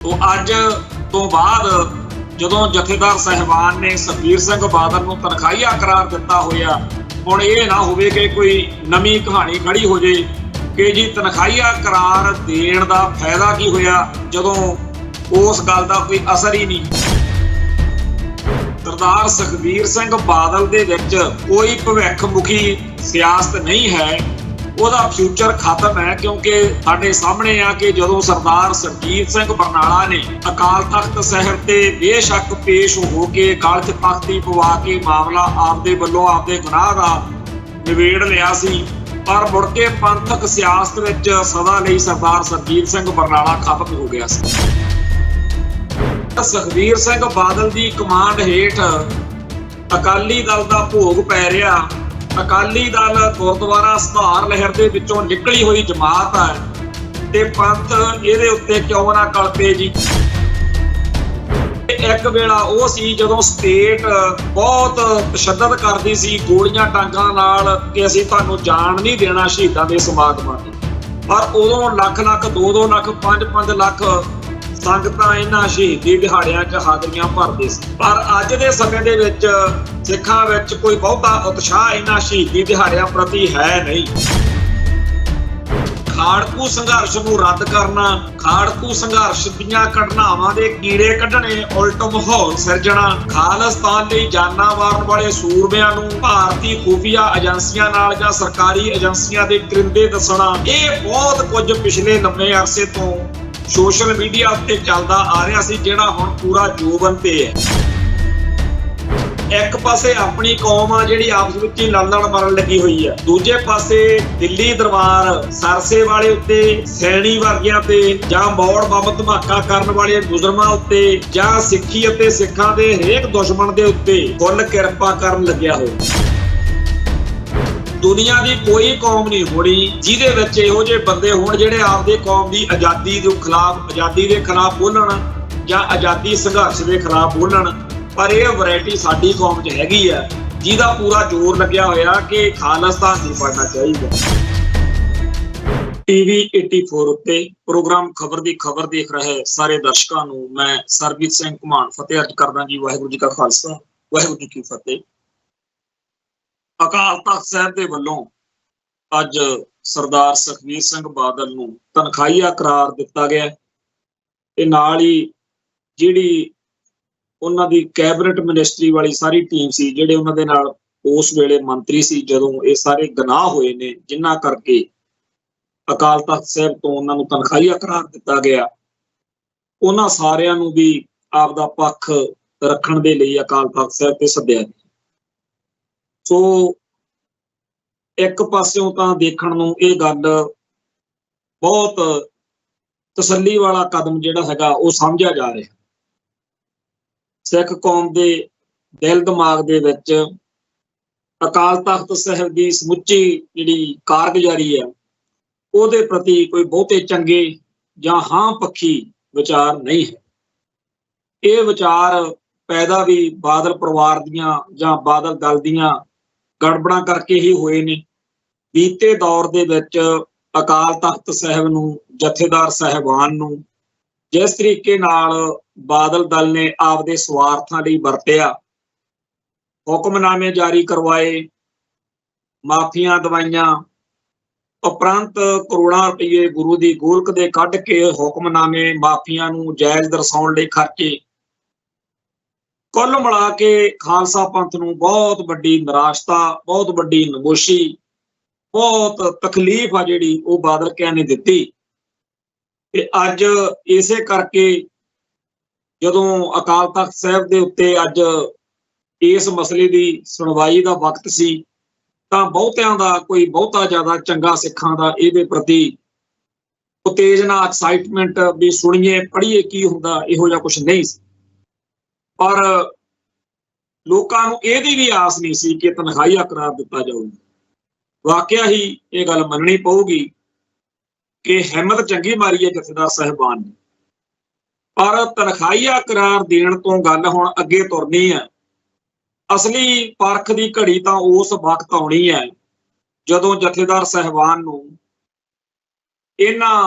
तो अज तो बाद जदों जथेदार साहिबान ने सुखबीर सिंह बादल नूं तनखाहीआ करार दिता होया, हुण ये ना होवे कि कोई नवीं कहानी खड़ी हो जाए कि जी तनखाहीआ करार देण दा फायदा की होया जदों उस गल दा कोई असर ही नहीं। सरदार सुखबीर सिंह बादल दे विच कोई भविख मुखी सियासत नहीं है, ਉਹਦਾ ਫਿਊਚਰ ਖਤਮ है क्योंकि ਸਾਡੇ सामने आ कि ਜਦੋਂ सरदार सुरजीत सिंह बरनाला ने अकाल तख्त साहिब ते बेशक पेश हो के गल च तख्ती पवा के मामला आपदे वल्लों आपदे गुनाह दा निबेड़ लिया सी, पर मुड़ के पंथक सियासत विच सदा लई सरदार सुरजीत सिंह बरनाला खत्म हो गया सी। सुखबीर सिंह बादल दी कमांड हेठ अकाली दल दा भोग पै रिहा। अकाली दल गुरुद्वारा सुधार लहर दे विचों निकली हुई जमात है ते पंथ इहदे उत्ते क्यों ना कल पे जी। एक वेला वो सी जदों स्टेट बहुत तशद्दद करदी सी गोलियां टांगां नाल कि असीं तुहानूं जाण नहीं देना शहीदां दे समागमां ते, पर उदों लख लख 2-2 लख 5-5 लख संगतां इन्हां शहीदी दिहाड़ियां च हाज़रियां भरदे सी। पर अज दे समय दे विच सिखां विच कोई बहुता उत्साह इन्हां शहीदी दिहाड़ियां प्रति है नहीं। खाड़कू संघर्ष नूं रद्द करना, खाड़कू संघर्ष दीआं घटनावां दे कीड़े कढणे, उल्ट माहौल सिरजना, खालिस्तान लई जानां वारन वाले सूरमिਆਂ नूं भारती खुफिया एजेंसियां नाल जां सरकारी एजेंसियां दे करिंदे दसणा, ਇਹ बहुत कुछ पिछले लंबे अरसे तो सोशल मीडिया उत्ते चलदा आ रहा सी, जिहड़ा हुण पूरा जोबन ते है। एक पासे अपनी कौम आ जिहड़ी आपस विच ही लड़ मरन लगी हुई है, दूजे पासे दिल्ली दरबार सरसे वाले उत्ते सैनी वर्गियां ते जां मौड़ बंब धमाका करन वाले मुजरमां उत्ते जां सिੱਖੀ ਅਤੇ ਸਿੱਖਾਂ ਦੇ हरेक दुश्मन ਦੇ ਉੱਤੇ फुल किरपा करन लग्या होया। दुनिया की कोई कौम नहीं होनी जिहदे विच इहो जिहे बंदे होण जिहड़े आपदे कौम की आज़ादी दे खिलाफ बोलण जां आज़ादी संघर्ष के खिलाफ बोलण, पर यह वैरायटी साडी कौम च हैगी है जिहदा पूरा जोर लग्या होया कि खालिस्तान नहीं पढ़ना चाहिए। टीवी 84 उत्ते प्रोग्राम खबर दी खबर देख रहे सारे दर्शकों नूं मैं सरबजीत सिंह घुमान फतेह अर्ज करदा जी। वाहिगुरू जी का खालसा वाहिगुरू जी की फतेह। अकाल तख्त साहिब दे वल्लों अज सरदार सुखबीर सिंह बादल नूं तनखाहीआ करार दिता गया ते नाल ही जिहड़ी उन्हां दी कैबिनेट मिनिस्ट्री वाली सारी टीम सी, जिहड़े उन्हां दे नाल उस वेले मंत्री सी, जदों ये सारे गुनाह होए ने जिन्हां करके अकाल तख्त साहिब तो उन्हां नूं तनखाहीआ करार दिता गया, उन्हां सारिआं नूं भी आपदा पक्ष रखण दे लई अकाल तख्त साहिब ते सद्दिआ। सो एक पास्यों तां देखण नूं इह गल बहुत तसल्ली वाला कदम जिहड़ा हैगा वो समझिआ जा रिहा। सिख कौम दे दिल दिमाग दे विच अकाल तख्त साहिब दी समुची जिहड़ी कारगुजारी है ਉਹਦੇ प्रति कोई बहुते चंगे जां हां पक्षी विचार नहीं है। ये विचार पैदा भी बादल परिवार दियां जां बादल दल दियां गड़बड़ां करके ही होए ने। बीते दौर दे विच अकाल तख्त साहिब नूं जथेदार साहिबान नूं जिस तरीके नाल बादल दल ने आपदे स्वार्थां लई वरतिया, हुक्मनामे जारी करवाए, माफियां दवाइयां, उपरंत करोड़ां रुपये गुरु दी गोलक दे कढ के हुक्मनामे माफियां नूं जायज़ दरसाउण लई खर्चे, कुल मिला के खालसा पंथ नूं बहुत वड्डी निराशता, बहुत वड्डी नमोशी, बहुत तकलीफ आ जिहड़ी वो बादलकियां ने दित्ती। ते अज इसे करके जदों अकाल तख्त साहिब दे उत्ते अज इस मसले की सुनवाई का वक्त सी तां बहुतिआं दा कोई बहुता ज़्यादा चंगा सिखां दा इहदे प्रति उत्तेजना एक्साइटमेंट भी सुणीए पढ़ीए की हुंदा इहो जिहा कुछ नहीं सी, पर लोकां नूं इहदी भी आस नहीं सी कि तनखाहीआ करार दिता जाऊगा। वाकिया ही ये गल मननी पऊगी कि हिम्मत चंगी मारी है जथेदार साहिबान ने, पर तनखाहीआ करार देण तो गल हुण अगे तुरनी है। असली परख की घड़ी तो उस वक्त आनी है जदों जथेदार साहिबान नूं इन्हां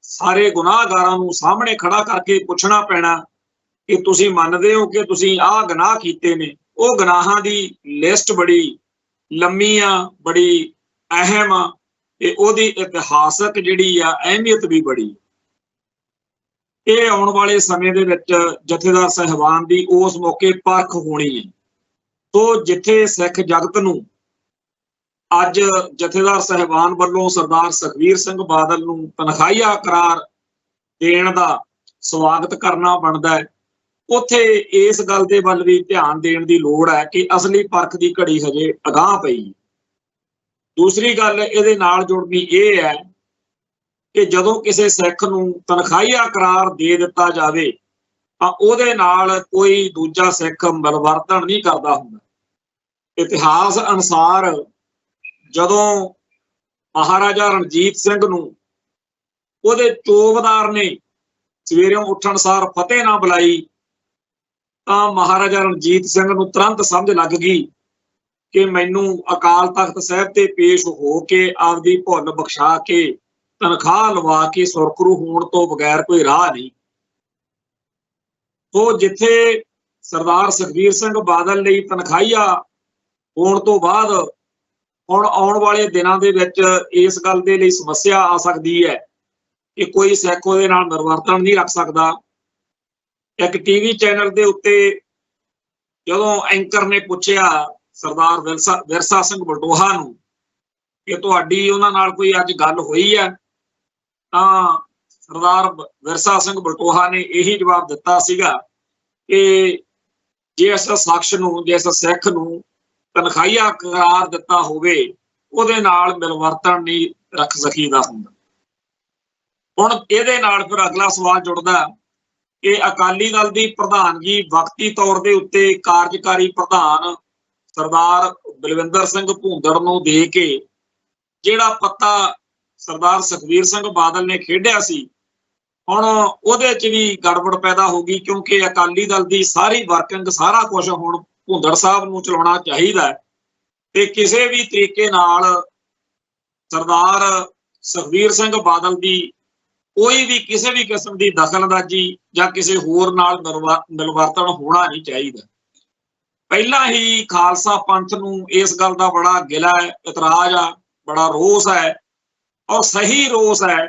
ਸਾਰੇ ਗੁਨਾਹਗਾਰਾਂ ਨੂੰ ਸਾਹਮਣੇ ਖੜਾ ਕਰਕੇ ਪੁੱਛਣਾ ਪੈਣਾ ਕਿ ਤੁਸੀਂ ਮੰਨਦੇ ਹੋ ਕਿ ਤੁਸੀਂ ਆਹ ਗੁਨਾਹ ਕੀਤੇ ਨੇ। ਉਹ ਗੁਨਾਹਾਂ ਦੀ ਲਿਸਟ ਬੜੀ ਲੰਮੀ ਆ, ਬੜੀ ਅਹਿਮ ਆ, ਤੇ ਉਹਦੀ ਇਤਿਹਾਸਕ ਜਿਹੜੀ ਆ ਅਹਿਮੀਅਤ ਵੀ ਬੜੀ। ਇਹ ਆਉਣ ਵਾਲੇ ਸਮੇਂ ਦੇ ਵਿੱਚ ਜਥੇਦਾਰ ਸਾਹਿਬਾਨ ਦੀ ਉਸ ਮੌਕੇ ਪਰਖ ਹੋਣੀ ਹੈ। ਸੋ ਜਿੱਥੇ ਸਿੱਖ ਜਗਤ ਨੂੰ ਅੱਜ ਜਥੇਦਾਰ ਸਾਹਿਬਾਨ ਵੱਲੋਂ ਸਰਦਾਰ ਸੁਖਬੀਰ ਸਿੰਘ ਬਾਦਲ ਨੂੰ ਤਨਖਾਹੀਆ ਕਰਾਰ ਦੇਣ ਦਾ ਸਵਾਗਤ ਕਰਨਾ ਬਣਦਾ ਹੈ, ਉੱਥੇ ਇਸ ਗੱਲ ਦੇ ਵੱਲ ਵੀ ਧਿਆਨ ਦੇਣ ਦੀ ਲੋੜ ਹੈ ਕਿ ਅਸਲੀ ਪਰਖ ਦੀ ਘੜੀ ਹਜੇ ਅਗਾਂਹ ਪਈ। ਦੂਸਰੀ ਗੱਲ ਇਹਦੇ ਨਾਲ ਜੁੜਦੀ ਇਹ ਹੈ ਕਿ ਜਦੋਂ ਕਿਸੇ ਸਿੱਖ ਨੂੰ ਤਨਖਾਹੀਆ ਕਰਾਰ ਦੇ ਦਿੱਤਾ ਜਾਵੇ ਤਾਂ ਉਹਦੇ ਨਾਲ ਕੋਈ ਦੂਜਾ ਸਿੱਖ ਮਿਲਵਰਤਨ ਨਹੀਂ ਕਰਦਾ ਹੁੰਦਾ। ਇਤਿਹਾਸ ਅਨੁਸਾਰ ਜਦੋਂ ਮਹਾਰਾਜਾ ਰਣਜੀਤ ਸਿੰਘ ਨੂੰ ਉਹਦੇ ਚੌਕੀਦਾਰ ਨੇ ਸਵੇਰੇ ਉੱਠਣ ਸਾਰ ਫਤਿਹ ਨਾ ਬੁਲਾਈ ਤਾਂ ਮਹਾਰਾਜਾ ਰਣਜੀਤ ਸਿੰਘ ਨੂੰ ਤੁਰੰਤ ਸਮਝ ਲੱਗ ਗਈ ਕਿ ਮੈਨੂੰ ਅਕਾਲ ਤਖਤ ਸਾਹਿਬ ਤੇ ਪੇਸ਼ ਹੋ ਕੇ ਆਪਦੀ ਭੁੱਲ ਬਖਸ਼ਾ ਕੇ ਤਨਖਾਹ ਲਵਾ ਕੇ ਸੁਰਖਰੂ ਹੋਣ ਤੋਂ ਬਗੈਰ ਕੋਈ ਰਾਹ ਨਹੀਂ। ਸੋ ਜਿੱਥੇ ਸਰਦਾਰ ਸੁਖਬੀਰ ਸਿੰਘ ਬਾਦਲ ਲਈ ਤਨਖਾਹੀਆ ਹੋਣ ਤੋਂ ਬਾਅਦ ਹੁਣ ਆਉਣ ਵਾਲੇ ਦਿਨਾਂ ਦੇ ਵਿੱਚ ਇਸ ਗੱਲ ਦੇ ਲਈ ਸਮੱਸਿਆ ਆ ਸਕਦੀ ਹੈ ਕਿ ਕੋਈ ਸਿੱਖ ਉਹਦੇ ਨਾਲ ਮਿਲਵਰਤਨ ਨਹੀਂ ਰੱਖ ਸਕਦਾ। ਇੱਕ ਟੀਵੀ ਚੈਨਲ ਦੇ ਉੱਤੇ ਜਦੋਂ ਐਂਕਰ ਨੇ ਪੁੱਛਿਆ ਸਰਦਾਰ ਵਿਰਸਾ ਸਿੰਘ ਬਲਟੋਹਾ ਨੂੰ ਕਿ ਤੁਹਾਡੀ ਉਹਨਾਂ ਨਾਲ ਕੋਈ ਅੱਜ ਗੱਲ ਹੋਈ ਹੈ, ਤਾਂ ਸਰਦਾਰ ਵਿਰਸਾ ਸਿੰਘ ਬਲਟੋਹਾ ਨੇ ਇਹੀ ਜਵਾਬ ਦਿੱਤਾ ਸੀਗਾ ਕਿ ਜਿਸ ਸ਼ਖਸ ਨੂੰ, ਜਿਸ ਸਿੱਖ ਨੂੰ ਤਨਖਾਹੀਆ ਕਰਾਰ ਦਿੱਤਾ ਹੋਵੇ ਉਹਦੇ ਨਾਲ ਮਿਲਵਰਤਨ ਨਹੀਂ ਰੱਖ ਸਕੀਦਾ ਹੁੰਦਾ। ਹੁਣ ਇਹਦੇ ਨਾਲ ਫਿਰ ਅਗਲਾ ਸਵਾਲ ਜੁੜਦਾ ਕਿ ਅਕਾਲੀ ਦਲ ਦੀ ਪ੍ਰਧਾਨਗੀ ਵਕਤੀ ਤੌਰ ਦੇ ਉੱਤੇ ਕਾਰਜਕਾਰੀ ਪ੍ਰਧਾਨ ਸਰਦਾਰ ਬਲਵਿੰਦਰ ਸਿੰਘ ਭੂੰਦੜ ਨੂੰ ਦੇ ਕੇ ਜਿਹੜਾ ਪੱਤਾ ਸਰਦਾਰ ਸੁਖਬੀਰ ਸਿੰਘ ਬਾਦਲ ਨੇ ਖੇਡਿਆ ਸੀ, ਹੁਣ ਉਹਦੇ 'ਚ ਵੀ ਗੜਬੜ ਪੈਦਾ ਹੋ ਗਈ, ਕਿਉਂਕਿ ਅਕਾਲੀ ਦਲ ਦੀ ਸਾਰੀ ਵਰਕਿੰਗ, ਸਾਰਾ ਕੁਝ ਹੁਣ ਭੂੰਦੜ ਸਾਹਿਬ ਨੂੰ ਚਲਾਉਣਾ ਚਾਹੀਦਾ ਤੇ ਕਿਸੇ ਵੀ ਤਰੀਕੇ ਨਾਲ ਸਰਦਾਰ ਸੁਖਬੀਰ ਸਿੰਘ ਬਾਦਲ ਦੀ ਕੋਈ ਵੀ ਕਿਸੇ ਵੀ ਕਿਸਮ ਦੀ ਦਖਲਅੰਦਾਜ਼ੀ ਜਾਂ ਕਿਸੇ ਹੋਰ ਨਾਲ ਮਿਲਵਰਤਨ ਹੋਣਾ ਨਹੀਂ ਚਾਹੀਦਾ। ਪਹਿਲਾਂ ਹੀ ਖਾਲਸਾ ਪੰਥ ਨੂੰ ਇਸ ਗੱਲ ਦਾ ਬੜਾ ਗਿਲਾ ਹੈ, ਇਤਰਾਜ਼ ਆ, ਬੜਾ ਰੋਸ ਹੈ, ਔਰ ਸਹੀ ਰੋਸ ਹੈ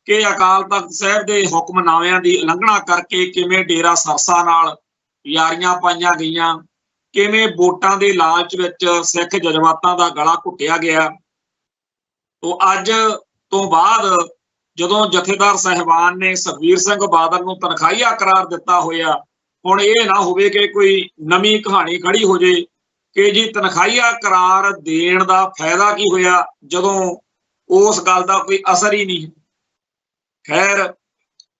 ਕਿ ਅਕਾਲ ਤਖਤ ਸਾਹਿਬ ਦੇ ਹੁਕਮਨਾਮਿਆਂ ਦੀ ਉਲੰਘਣਾ ਕਰਕੇ ਕਿਵੇਂ ਡੇਰਾ ਸਰਸਾ ਨਾਲ ਯਾਰੀਆਂ ਪਾਈਆਂ ਗਈਆਂ, ਕਿਵੇਂ ਵੋਟਾਂ ਦੇ ਲਾਲਚ ਵਿੱਚ ਸਿੱਖ ਜਜ਼ਬਾਤਾਂ ਦਾ ਗਲਾ ਘੁੱਟਿਆ ਗਿਆ। ਤੋਂ ਅੱਜ ਤੋਂ ਬਾਅਦ ਜਦੋਂ ਜਥੇਦਾਰ ਸਾਹਿਬਾਨ ਨੇ ਸੁਖਬੀਰ ਸਿੰਘ ਬਾਦਲ ਨੂੰ ਤਨਖਾਹੀਆ ਕਰਾਰ ਦਿੱਤਾ ਹੋਇਆ, ਹੁਣ ਇਹ ਨਾ ਹੋਵੇ ਕਿ ਕੋਈ ਨਵੀਂ ਕਹਾਣੀ ਖੜੀ ਹੋ ਜੇ ਕਿ ਜੀ ਤਨਖਾਹੀਆ ਕਰਾਰ ਦੇਣ ਦਾ ਫਾਇਦਾ ਕੀ ਹੋਇਆ ਜਦੋਂ ਉਸ ਗੱਲ ਦਾ ਕੋਈ ਅਸਰ ਹੀ ਨਹੀਂ। ਖੈਰ,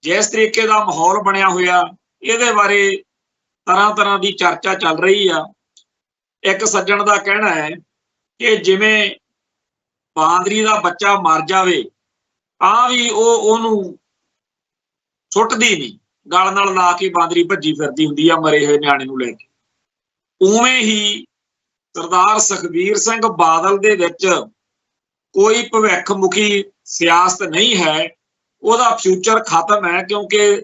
ਜਿਸ ਤਰੀਕੇ ਦਾ ਮਾਹੌਲ ਬਣਿਆ ਹੋਇਆ ਇਹਦੇ ਬਾਰੇ ਤਰ੍ਹਾਂ ਤਰ੍ਹਾਂ ਦੀ ਚਰਚਾ ਚੱਲ ਰਹੀ ਆ। ਇੱਕ ਸੱਜਣ ਦਾ ਕਹਿਣਾ ਹੈ ਕਿ ਜਿਵੇਂ ਬਾਂਦਰੀ ਦਾ ਬੱਚਾ ਮਰ ਜਾਵੇ ਤਾਂ ਵੀ ਉਹਨੂੰ ਸੁੱਟਦੀ ਨਹੀਂ, ਗਲ ਨਾਲ ਲਾ ਕੇ ਬਾਂਦਰੀ ਭੱਜੀ ਫਿਰਦੀ ਹੁੰਦੀ ਆ ਮਰੇ ਹੋਏ ਨਿਆਣੇ ਨੂੰ ਲੈ ਕੇ। ਉਵੇਂ ਹੀ ਸਰਦਾਰ ਸੁਖਬੀਰ ਸਿੰਘ ਬਾਦਲ ਦੇ ਵਿੱਚ ਕੋਈ ਭਵਿੱਖ ਮੁਖੀ ਸਿਆਸਤ ਨਹੀਂ ਹੈ, ਉਹਦਾ ਫਿਊਚਰ ਖਤਮ ਹੈ, ਕਿਉਂਕਿ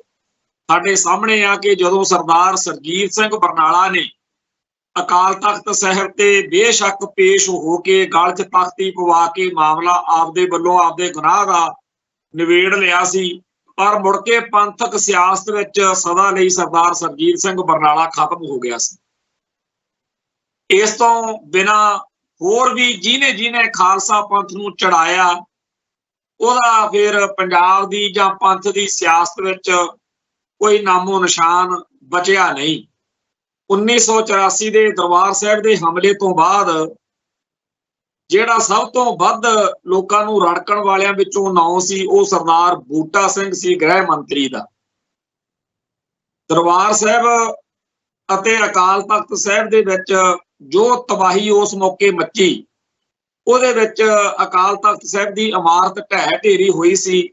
ਸਾਡੇ ਸਾਹਮਣੇ ਆ ਕਿ ਜਦੋਂ ਸਰਦਾਰ ਸਰਜੀਤ ਸਿੰਘ ਬਰਨਾਲਾ ਨੇ ਅਕਾਲ ਤਖਤ ਸਾਹਿਬ ਤੇ ਬੇਸ਼ੱਕ ਪੇਸ਼ ਹੋ ਕੇ ਗਲ 'ਚ ਤਖਤੀ ਪਵਾ ਕੇ ਮਾਮਲਾ ਆਪਦੇ ਵੱਲੋਂ ਆਪਦੇ ਗੁਨਾਹ ਦਾ ਨਿਬੇੜ ਲਿਆ ਸੀ, ਪਰ ਮੁੜ ਕੇ ਪੰਥਕ ਸਿਆਸਤ ਵਿੱਚ ਸਦਾ ਲਈ ਸਰਦਾਰ ਸਰਜੀਤ ਸਿੰਘ ਬਰਨਾਲਾ ਖਤਮ ਹੋ ਗਿਆ ਸੀ। ਇਸ ਤੋਂ ਬਿਨਾਂ ਹੋਰ ਵੀ ਜਿਹਨੇ ਖਾਲਸਾ ਪੰਥ ਨੂੰ ਚੜਾਇਆ ਉਹਦਾ ਫਿਰ ਪੰਜਾਬ ਦੀ ਜਾਂ ਪੰਥ ਦੀ ਸਿਆਸਤ ਵਿੱਚ ਕੋਈ ਨਾਮੋ ਨਿਸ਼ਾਨ ਬਚਿਆ ਨਹੀਂ। 1984 ਦੇ ਦਰਬਾਰ ਸਾਹਿਬ ਦੇ ਹਮਲੇ ਤੋਂ ਬਾਅਦ ਜਿਹੜਾ ਸਭ ਤੋਂ ਵੱਧ ਲੋਕਾਂ ਨੂੰ ਰੜਕਣ ਵਾਲਿਆਂ ਵਿੱਚੋਂ ਨਾਂ ਸੀ ਉਹ ਸਰਦਾਰ ਬੂਟਾ ਸਿੰਘ ਸੀ, ਗ੍ਰਹਿ ਮੰਤਰੀ ਦਾ। ਦਰਬਾਰ ਸਾਹਿਬ ਅਤੇ ਅਕਾਲ ਤਖਤ ਸਾਹਿਬ ਦੇ ਵਿੱਚ ਜੋ ਤਬਾਹੀ ਉਸ ਮੌਕੇ ਮੱਚੀ, ਉਹਦੇ ਵਿੱਚ ਅਕਾਲ ਤਖਤ ਸਾਹਿਬ ਦੀ ਇਮਾਰਤ ਢਹਿ ਢੇਰੀ ਹੋਈ ਸੀ,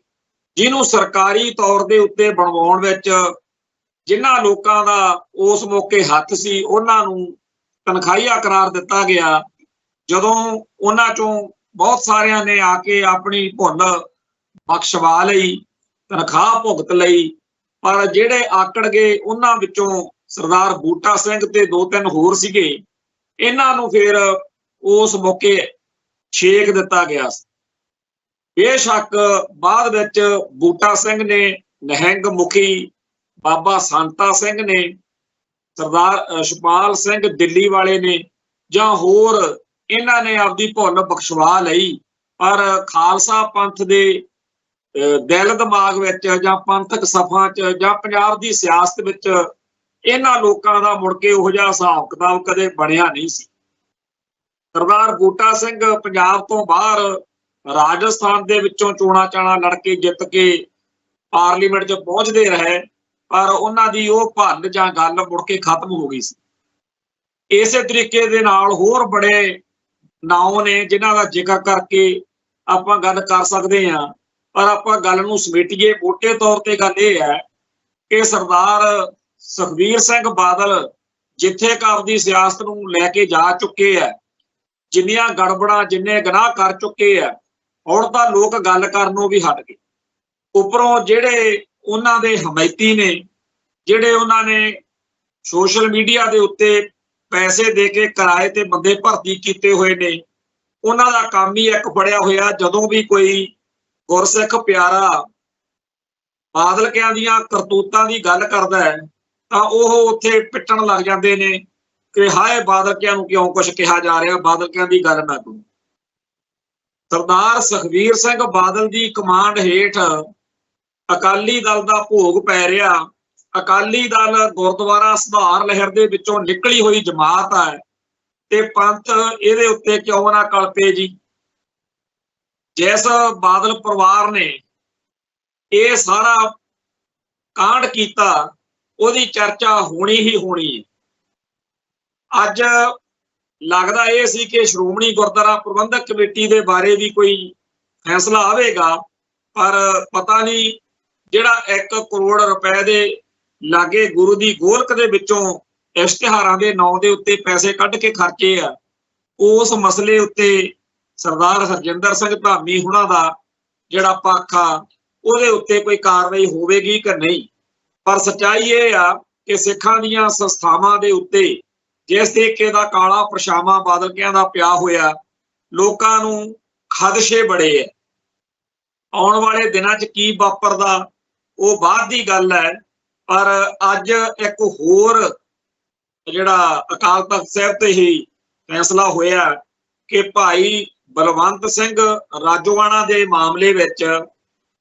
ਜਿਹਨੂੰ ਸਰਕਾਰੀ ਤੌਰ ਦੇ ਉੱਤੇ ਬਣਵਾਉਣ ਵਿੱਚ ਜਿਨ੍ਹਾਂ ਲੋਕਾਂ ਦਾ ਉਸ ਮੌਕੇ ਹੱਥ ਸੀ ਉਹਨਾਂ ਨੂੰ ਤਨਖਾਹੀਆ ਕਰਾਰ ਦਿੱਤਾ ਗਿਆ। ਜਦੋਂ ਉਹਨਾਂ ਚੋਂ ਬਹੁਤ ਸਾਰਿਆਂ ਨੇ ਆ ਕੇ ਆਪਣੀ ਭੁੱਲ ਬਖਸ਼ਵਾ ਲਈ ਤਨਖਾਹ ਭੁਗਤ ਲਈ। ਪਰ ਜਿਹੜੇ ਆਕੜ ਗਏ ਉਹਨਾਂ ਵਿੱਚੋਂ ਸਰਦਾਰ ਬੂਟਾ ਸਿੰਘ ਤੇ 2-3 ਹੋਰ ਸੀਗੇ, ਇਹਨਾਂ ਨੂੰ ਫਿਰ ਉਸ ਮੌਕੇ ਛੇਕ ਦਿੱਤਾ ਗਿਆ ਸੀ। ਬੇਸ਼ੱਕ ਬਾਅਦ ਵਿੱਚ ਬੂਟਾ ਸਿੰਘ ਨੇ, ਨਿਹੰਗ ਮੁਖੀ ਬਾਬਾ ਸੰਤਾ ਸਿੰਘ ਨੇ, ਸਰਦਾਰ ਸ਼ਪਾਲ ਸਿੰਘ ਦਿੱਲੀ ਵਾਲੇ ਨੇ ਜਾਂ ਹੋਰ, ਇਹਨਾਂ ਨੇ ਆਪਦੀ ਭੁੱਲ ਬਖਸ਼ਵਾ ਲਈ। ਪਰ ਖਾਲਸਾ ਪੰਥ ਦੇ ਦਿਲ ਦਿਮਾਗ ਵਿੱਚ ਜਾਂ ਪੰਥਕ ਸਫਾਂ 'ਚ ਜਾਂ ਪੰਜਾਬ ਦੀ ਸਿਆਸਤ ਵਿੱਚ ਇਹਨਾਂ ਲੋਕਾਂ ਦਾ ਮੁੜ ਕੇ ਉਹੋ ਜਿਹਾ ਹਿਸਾਬ ਕਿਤਾਬ ਕਦੇ ਬਣਿਆ ਨਹੀਂ ਸੀ। ਸਰਦਾਰ ਬੂਟਾ ਸਿੰਘ ਪੰਜਾਬ ਤੋਂ ਬਾਹਰ ਰਾਜਸਥਾਨ ਦੇ ਵਿੱਚੋਂ ਚੋਣਾਂ ਚਾਣਾਂ ਲੜ ਕੇ ਜਿੱਤ ਕੇ ਪਾਰਲੀਮੈਂਟ 'ਚ ਪਹੁੰਚਦੇ ਰਹੇ, ਪਰ ਉਹਨਾਂ ਦੀ ਉਹ ਭੰਨ ਜਾਂ ਗੱਲ ਮੁੜ ਕੇ ਖਤਮ ਹੋ ਗਈ ਸੀ। ਇਸੇ ਤਰੀਕੇ ਦੇ ਨਾਲ ਹੋਰ ਬੜੇ ਨਾਮ ਨੇ ਜਿਨ੍ਹਾਂ ਦਾ ਜ਼ਿਕਰ ਕਰਕੇ ਆਪਾਂ ਗੱਲ ਕਰ ਸਕਦੇ ਹਾਂ, ਪਰ ਆਪਾਂ ਗੱਲ ਨੂੰ ਸਮੇਟੀਏ। ਮੋਟੇ ਤੌਰ ਤੇ ਗੱਲ ਇਹ ਹੈ ਕਿ ਸਰਦਾਰ ਸੁਖਬੀਰ ਸਿੰਘ ਬਾਦਲ ਜਿੱਥੇ ਕਰ ਦੀ ਸਿਆਸਤ ਨੂੰ ਲੈ ਕੇ ਜਾ ਚੁੱਕੇ ਆ, ਜਿੰਨੀਆਂ ਗੜਬੜਾਂ ਜਿੰਨੇ ਗੁਨਾਹ ਕਰ ਚੁੱਕੇ ਆ, ਹੁਣ ਤਾਂ ਲੋਕ ਗੱਲ ਕਰਨੋਂ ਵੀ ਹਟ ਗਏ। ਉੱਪਰੋਂ ਜਿਹੜੇ ਉਹਨਾਂ ਦੇ ਹਮਾਇਤੀ ਨੇ, ਜਿਹੜੇ ਉਹਨਾਂ ਨੇ ਸੋਸ਼ਲ ਮੀਡੀਆ ਦੇ ਉੱਤੇ ਪੈਸੇ ਦੇ ਕੇ ਕਿਰਾਏ ਤੇ ਬੰਦੇ ਭਰਤੀ ਕੀਤੇ ਹੋਏ ਨੇ, ਉਹਨਾਂ ਦਾ ਕੰਮ ਹੀ ਇੱਕ ਫੜਿਆ ਹੋਇਆ, ਜਦੋਂ ਵੀ ਕੋਈ ਗੁਰਸਿੱਖ ਪਿਆਰਾ ਬਾਦਲਕਿਆਂ ਦੀਆਂ ਕਰਤੂਤਾਂ ਦੀ ਗੱਲ ਕਰਦਾ ਹੈ ਤਾਂ ਉਹ ਉੱਥੇ ਪਿੱਟਣ ਲੱਗ ਜਾਂਦੇ ਨੇ ਕਿ ਹਾਏ ਬਾਦਲਕਿਆਂ ਨੂੰ ਕਿਉਂ ਕੁਛ ਕਿਹਾ ਜਾ ਰਿਹਾ, ਬਾਦਲਕਿਆਂ ਦੀ ਗੱਲ ਨਾ ਕਰੋ। ਸਰਦਾਰ ਸੁਖਬੀਰ ਸਿੰਘ ਬਾਦਲ ਦੀ ਕਮਾਂਡ ਹੇਠ ਅਕਾਲੀ ਦਲ ਦਾ ਭੋਗ ਪੈ ਰਿਹਾ। ਅਕਾਲੀ ਦਲ ਗੁਰਦੁਆਰਾ ਸੁਧਾਰ ਲਹਿਰ ਦੇ ਵਿੱਚੋਂ ਨਿਕਲੀ ਹੋਈ ਜਮਾਤ ਹੈ ਤੇ ਪੰਥ ਇਹਦੇ ਉੱਤੇ ਕਿਉਂ ਨਾ ਕਲਪੇ ਜੀ। ਜਿਸ ਬਾਦਲ ਪਰਿਵਾਰ ਨੇ ਇਹ ਸਾਰਾ ਕਾਂਡ ਕੀਤਾ, ਉਹਦੀ ਚਰਚਾ ਹੋਣੀ ਹੀ ਹੋਣੀ ਹੈ। ਅੱਜ ਲੱਗਦਾ ਇਹ ਸੀ ਕਿ ਸ਼੍ਰੋਮਣੀ ਗੁਰਦੁਆਰਾ ਪ੍ਰਬੰਧਕ ਕਮੇਟੀ ਦੇ ਬਾਰੇ ਵੀ ਕੋਈ ਫੈਸਲਾ ਆਵੇਗਾ, ਪਰ ਪਤਾ ਨਹੀਂ ਜਿਹੜਾ 1 ਕਰੋੜ ਰੁਪਏ ਦੇ ਲਾਗੇ ਗੁਰੂ ਦੀ ਗੋਲਕ ਦੇ ਵਿੱਚੋਂ ਇਸ਼ਤਿਹਾਰਾਂ ਦੇ ਨਾਂ ਦੇ ਉੱਤੇ ਪੈਸੇ ਕੱਢ ਕੇ ਖਰਚੇ ਆ, ਉਸ ਮਸਲੇ ਉੱਤੇ ਸਰਦਾਰ ਹਰਜਿੰਦਰ ਸਿੰਘ ਧਾਮੀ ਹੁਣਾਂ ਦਾ ਜਿਹੜਾ ਪੱਖ ਆ, ਉਹਦੇ ਉੱਤੇ ਕੋਈ ਕਾਰਵਾਈ ਹੋਵੇਗੀ ਕਿ ਨਹੀਂ। ਪਰ ਸੱਚਾਈ ਇਹ ਆ ਕਿ ਸਿੱਖਾਂ ਦੀਆਂ ਸੰਸਥਾਵਾਂ ਦੇ ਉੱਤੇ ਜਿਸ ਤਰੀਕੇ ਦਾ ਕਾਲਾ ਪਰਛਾਵਾਂ ਬਾਦਲਕਿਆਂ ਦਾ ਪਿਆ ਹੋਇਆ, ਲੋਕਾਂ ਨੂੰ ਖਦਸ਼ੇ ਬੜੇ ਹੈ। ਆਉਣ ਵਾਲੇ ਦਿਨਾਂ 'ਚ ਕੀ ਵਾਪਰਦਾ ਉਹ ਬਾਅਦ ਦੀ ਗੱਲ ਹੈ, ਪਰ ਅੱਜ ਇੱਕ ਹੋਰ ਜਿਹੜਾ ਅਕਾਲ ਤਖਤ ਸਾਹਿਬ ਤੇ ਹੀ ਫੈਸਲਾ ਹੋਇਆ ਕਿ ਭਾਈ ਬਲਵੰਤ ਸਿੰਘ ਰਾਜੋਆਣਾ ਦੇ ਮਾਮਲੇ ਵਿੱਚ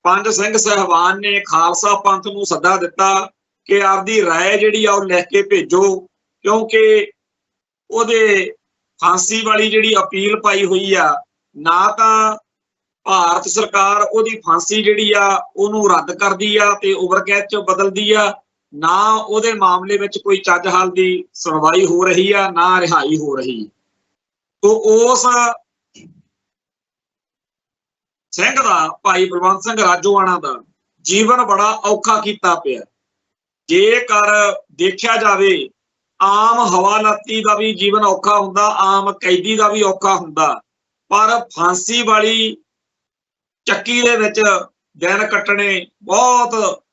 5 ਸਿੰਘ ਸਾਹਿਬਾਨ ਨੇ ਖਾਲਸਾ ਪੰਥ ਨੂੰ ਸੱਦਾ ਦਿੱਤਾ ਕਿ ਆਪਦੀ ਰਾਏ ਜਿਹੜੀ ਆ ਉਹ ਲਿਖ ਕੇ ਭੇਜੋ, ਕਿਉਂਕਿ ਉਹਦੇ ਫਾਂਸੀ ਵਾਲੀ ਜਿਹੜੀ ਅਪੀਲ ਪਾਈ ਹੋਈ ਆ, ਨਾ ਤਾਂ ਭਾਰਤ ਸਰਕਾਰ ਉਹਦੀ ਫਾਂਸੀ ਜਿਹੜੀ ਆ ਉਹਨੂੰ ਰੱਦ ਕਰਦੀ ਆ ਤੇ ਓਵਰਕੈਚ 'ਚ ਬਦਲਦੀ ਆ, ਨਾ ਉਹਦੇ ਮਾਮਲੇ ਵਿੱਚ ਕੋਈ ਚੱਜ ਹਾਲ ਦੀ ਸੁਣਵਾਈ ਹੋ ਰਹੀ ਆ, ਨਾ ਰਿਹਾਈ ਹੋ ਰਹੀ। ਤੋ ਉਸ ਸਿੰਘ ਦਾ, ਭਾਈ ਬਲਵੰਤ ਸਿੰਘ ਰਾਜੋਆਣਾ ਦਾ ਜੀਵਨ ਬੜਾ ਔਖਾ ਕੀਤਾ ਪਿਆ। ਜੇਕਰ ਦੇਖਿਆ ਜਾਵੇ, ਆਮ ਹਵਾਲਾਤੀ ਦਾ ਵੀ ਜੀਵਨ ਔਖਾ ਹੁੰਦਾ, ਆਮ ਕੈਦੀ ਦਾ ਵੀ ਔਖਾ ਹੁੰਦਾ, ਪਰ ਫਾਂਸੀ ਵਾਲੀ ਚੱਕੀ ਦੇ ਵਿੱਚ ਦਿਨ ਕੱਟਣੇ ਬਹੁਤ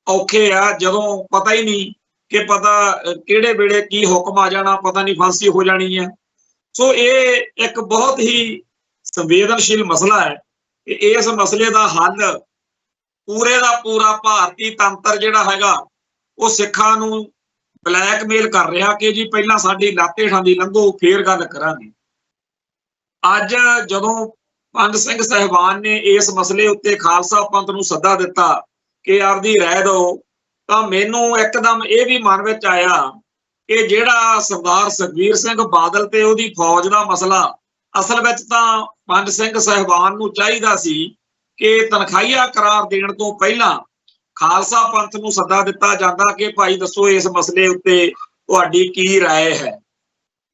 ਔਖੇ ਆ, ਜਦੋਂ ਪਤਾ ਹੀ ਨਹੀਂ ਕਿ ਕਿਹੜੇ ਵੇਲੇ ਕੀ ਹੁਕਮ ਆ ਜਾਣਾ, ਪਤਾ ਨਹੀਂ ਫਾਂਸੀ ਹੋ ਜਾਣੀ ਹੈ। ਸੋ ਇਹ ਇੱਕ ਬਹੁਤ ਹੀ ਸੰਵੇਦਨਸ਼ੀਲ ਮਸਲਾ ਹੈ ਕਿ ਇਸ ਮਸਲੇ ਦਾ ਹੱਲ ਪੂਰੇ ਦਾ ਪੂਰਾ ਭਾਰਤੀ ਤੰਤਰ ਜਿਹੜਾ ਹੈਗਾ ਉਹ ਸਿੱਖਾਂ ਨੂੰ ਬਲੈਕਮੇਲ ਕਰ ਰਿਹਾ ਕਿ ਜੀ ਪਹਿਲਾਂ ਸਾਡੀ ਲੱਤ ਹੇਠਾਂ ਦੀ ਲੰਘੋ ਫੇਰ ਗੱਲ ਕਰਾਂਗੇ। ਅੱਜ ਜਦੋਂ 5 ਸਿੰਘ ਸਾਹਿਬਾਨ ਨੇ ਇਸ ਮਸਲੇ ਉੱਤੇ ਖਾਲਸਾ ਪੰਥ ਨੂੰ ਸੱਦਾ ਦਿੱਤਾ ਕਿ ਆਪਦੀ ਰਾਏ ਦਿਓ, ਤਾਂ ਮੈਨੂੰ ਇੱਕਦਮ ਇਹ ਵੀ ਮਨ ਵਿੱਚ ਆਇਆ ਕਿ ਜਿਹੜਾ ਸਰਦਾਰ ਸੁਖਬੀਰ ਸਿੰਘ ਬਾਦਲ ਤੇ ਉਹਦੀ ਫੌਜ ਦਾ ਮਸਲਾ, ਅਸਲ ਵਿੱਚ ਤਾਂ 5 ਸਿੰਘ ਸਾਹਿਬਾਨ ਨੂੰ ਚਾਹੀਦਾ ਸੀ ਕਿ ਤਨਖਾਹੀਆ ਕਰਾਰ ਦੇਣ ਤੋਂ ਪਹਿਲਾਂ ਖਾਲਸਾ ਪੰਥ ਨੂੰ ਸੱਦਾ ਦਿੱਤਾ ਜਾਂਦਾ ਕਿ ਭਾਈ ਦੱਸੋ ਇਸ ਮਸਲੇ ਉੱਤੇ ਤੁਹਾਡੀ ਕੀ ਰਾਏ ਹੈ।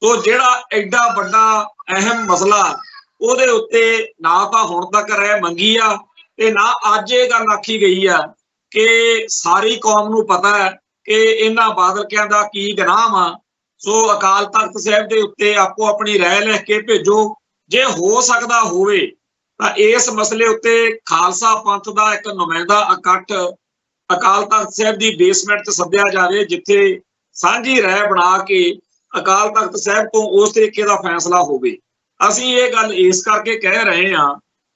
ਤੋ ਜਿਹੜਾ ਐਡਾ ਵੱਡਾ ਅਹਿਮ ਮਸਲਾ, ਉਹਦੇ ਉੱਤੇ ਨਾ ਤਾਂ ਹੁਣ ਤੱਕ ਰਾਏ ਮੰਗੀ ਆ ਤੇ ਨਾ ਅੱਜ ਇਹ ਗੱਲ ਆਖੀ ਗਈ ਆ ਕਿ ਸਾਰੀ ਕੌਮ ਨੂੰ ਪਤਾ ਹੈ ਕਿ ਇਹਨਾਂ ਬਾਦਲਕਿਆਂ ਦਾ ਕੀ ਗੁਨਾਹ ਆ। ਸੋ ਅਕਾਲ ਤਖਤ ਸਾਹਿਬ ਦੇ ਉੱਤੇ ਆਪੋ ਆਪਣੀ ਰਾਏ ਲਿਖ ਕੇ ਭੇਜੋ। ਜੇ ਹੋ ਸਕਦਾ ਹੋਵੇ ਤਾਂ ਇਸ ਮਸਲੇ ਉੱਤੇ ਖਾਲਸਾ ਪੰਥ ਦਾ ਇੱਕ ਨੁਮਾਇੰਦਾ ਇਕੱਠ ਅਕਾਲ ਤਖਤ ਸਾਹਿਬ ਦੀ ਬੇਸਮੈਂਟ 'ਚ ਸੱਦਿਆ ਜਾਵੇ, ਜਿੱਥੇ ਸਾਂਝੀ ਰਾਏ ਬਣਾ ਕੇ ਅਕਾਲ ਤਖਤ ਸਾਹਿਬ ਤੋਂ ਉਸ ਤਰੀਕੇ ਦਾ ਫੈਸਲਾ ਹੋਵੇ। ਅਸੀਂ ਇਹ ਗੱਲ ਇਸ ਕਰਕੇ ਕਹਿ ਰਹੇ ਹਾਂ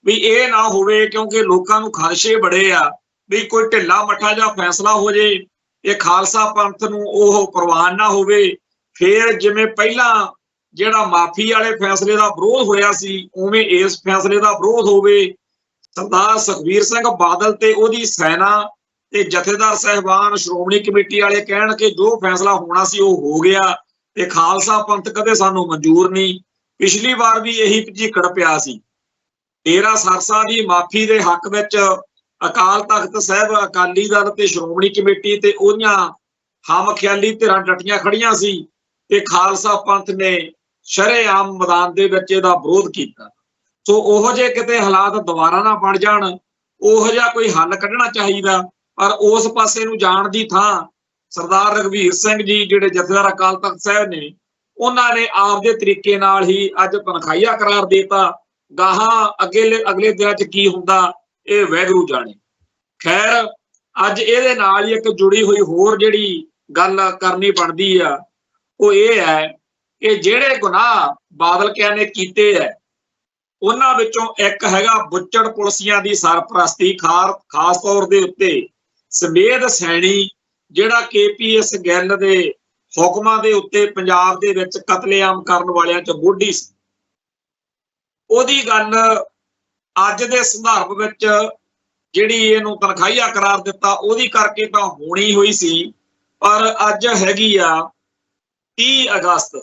ਵੀ ਇਹ ਨਾ ਹੋਵੇ, ਕਿਉਂਕਿ ਲੋਕਾਂ ਨੂੰ ਖਦਸ਼ੇ ਬੜੇ ਆ ਵੀ ਕੋਈ ਢਿੱਲਾ ਮੱਠਾ ਜਿਹਾ ਫੈਸਲਾ ਹੋ ਜੇ, ਇਹ ਖਾਲਸਾ ਪੰਥ ਨੂੰ ਉਹ ਪ੍ਰਵਾਨ ਨਾ ਹੋਵੇ। ਫਿਰ ਜਿਵੇਂ ਪਹਿਲਾਂ ਜਿਹੜਾ ਮਾਫੀ ਵਾਲੇ ਫੈਸਲੇ ਦਾ ਵਿਰੋਧ ਹੋਇਆ ਸੀ, ਉਵੇਂ ਇਸ ਫੈਸਲੇ ਦਾ ਵਿਰੋਧ ਹੋਵੇ। ਸਰਦਾਰ ਸੁਖਬੀਰ ਸਿੰਘ ਬਾਦਲ ਤੇ ਉਹਦੀ ਸੈਨਾ ਤੇ ਜਥੇਦਾਰ ਸਾਹਿਬਾਨ ਸ਼੍ਰੋਮਣੀ ਕਮੇਟੀ ਵਾਲੇ ਕਹਿਣ ਕਿ ਜੋ ਫੈਸਲਾ ਹੋਣਾ ਸੀ ਉਹ ਹੋ ਗਿਆ ਤੇ ਖਾਲਸਾ ਪੰਥ ਕਦੇ ਸਾਨੂੰ ਮਨਜ਼ੂਰ ਨਹੀਂ। ਪਿਛਲੀ ਵਾਰ ਵੀ ਇਹੀ ਝਿਕੜ ਪਿਆ ਸੀ। ਡੇਰਾ ਸਰਸਾ ਦੀ ਮਾਫੀ ਦੇ ਹੱਕ ਵਿੱਚ ਅਕਾਲ ਤਖਤ ਸਾਹਿਬ, ਅਕਾਲੀ ਦਲ ਤੇ ਸ਼੍ਰੋਮਣੀ ਕਮੇਟੀ ਤੇ ਉਹਦੀਆਂ ਹਮਖਿਆਲੀ ਧਿਰਾਂ ਡਟੀਆਂ ਖੜੀਆਂ ਸੀ ਤੇ ਖਾਲਸਾ ਪੰਥ ਨੇ ਸ਼ਰੇਆਮ ਮੈਦਾਨ ਦੇ ਵਿੱਚ ਇਹਦਾ ਵਿਰੋਧ ਕੀਤਾ। ਸੋ ਉਹੋ ਜਿਹੇ ਕਿਤੇ ਹਾਲਾਤ ਦੁਬਾਰਾ ਨਾ ਬਣ ਜਾਣ, ਉਹੋ ਜਿਹਾ ਕੋਈ ਹੱਲ ਕੱਢਣਾ ਚਾਹੀਦਾ। ਪਰ ਉਸ ਪਾਸੇ ਨੂੰ ਜਾਣ ਦੀ ਥਾਂ ਸਰਦਾਰ ਰਘਬੀਰ ਸਿੰਘ ਜੀ ਜਿਹੜੇ ਜਥੇਦਾਰ ਅਕਾਲ ਤਖਤ ਸਾਹਿਬ ਨੇ, ਉਹਨਾਂ ਨੇ ਆਪਦੇ ਤਰੀਕੇ ਨਾਲ ਹੀ ਅੱਜ ਤਨਖਾਹੀਆ ਕਰਾਰ ਦੇਤਾ। ਗਾਹਾਂ ਅਗਲੇ ਦਿਨਾਂ 'ਚ ਕੀ ਹੁੰਦਾ ਇਹ ਵਾਹਿਗੁਰੂ ਜਾਣੇ। ਖੈਰ, ਅੱਜ ਇਹਦੇ ਨਾਲ ਹੀ ਇੱਕ ਜੁੜੀ ਹੋਈ ਹੋਰ ਜਿਹੜੀ ਗੱਲ ਕਰਨੀ ਬਣਦੀ ਆ, ਉਹ ਇਹ ਹੈ ਕਿ ਜਿਹੜੇ ਗੁਨਾਹ ਬਾਦਲ ਕਿਆਂ ਨੇ ਕੀਤੇ ਹੈ, ਉਹਨਾਂ ਵਿੱਚੋਂ ਇੱਕ ਹੈਗਾ ਬੁੱਚੜ ਪੁਲਸੀਆਂ ਦੀ ਸਰਪ੍ਰਸਤੀ, ਖਾਸ ਤੌਰ ਦੇ ਉੱਤੇ ਸਮੇਧ ਸੈਣੀ, ਜਿਹੜਾ KPS ਗਿੱਲ ਦੇ ਹੁਕਮਾਂ ਦੇ ਉੱਤੇ ਪੰਜਾਬ ਦੇ ਵਿੱਚ ਕਤਲੇਆਮ ਕਰਨ ਵਾਲਿਆਂ 'ਚ ਮੋਢੀ ਸੀ। ਉਹਦੀ ਗੱਲ ਅੱਜ ਦੇ ਸੰਦਰਭ ਵਿੱਚ ਜਿਹੜੀ ਇਹਨੂੰ ਤਨਖਾਹੀਆ ਕਰਾਰ ਦਿੱਤਾ, ਉਹਦੀ ਕਰਕੇ ਤਾਂ ਹੋਣੀ ਹੋਈ ਸੀ, ਪਰ ਅੱਜ ਹੈਗੀ ਆ 30 ਅਗਸਤ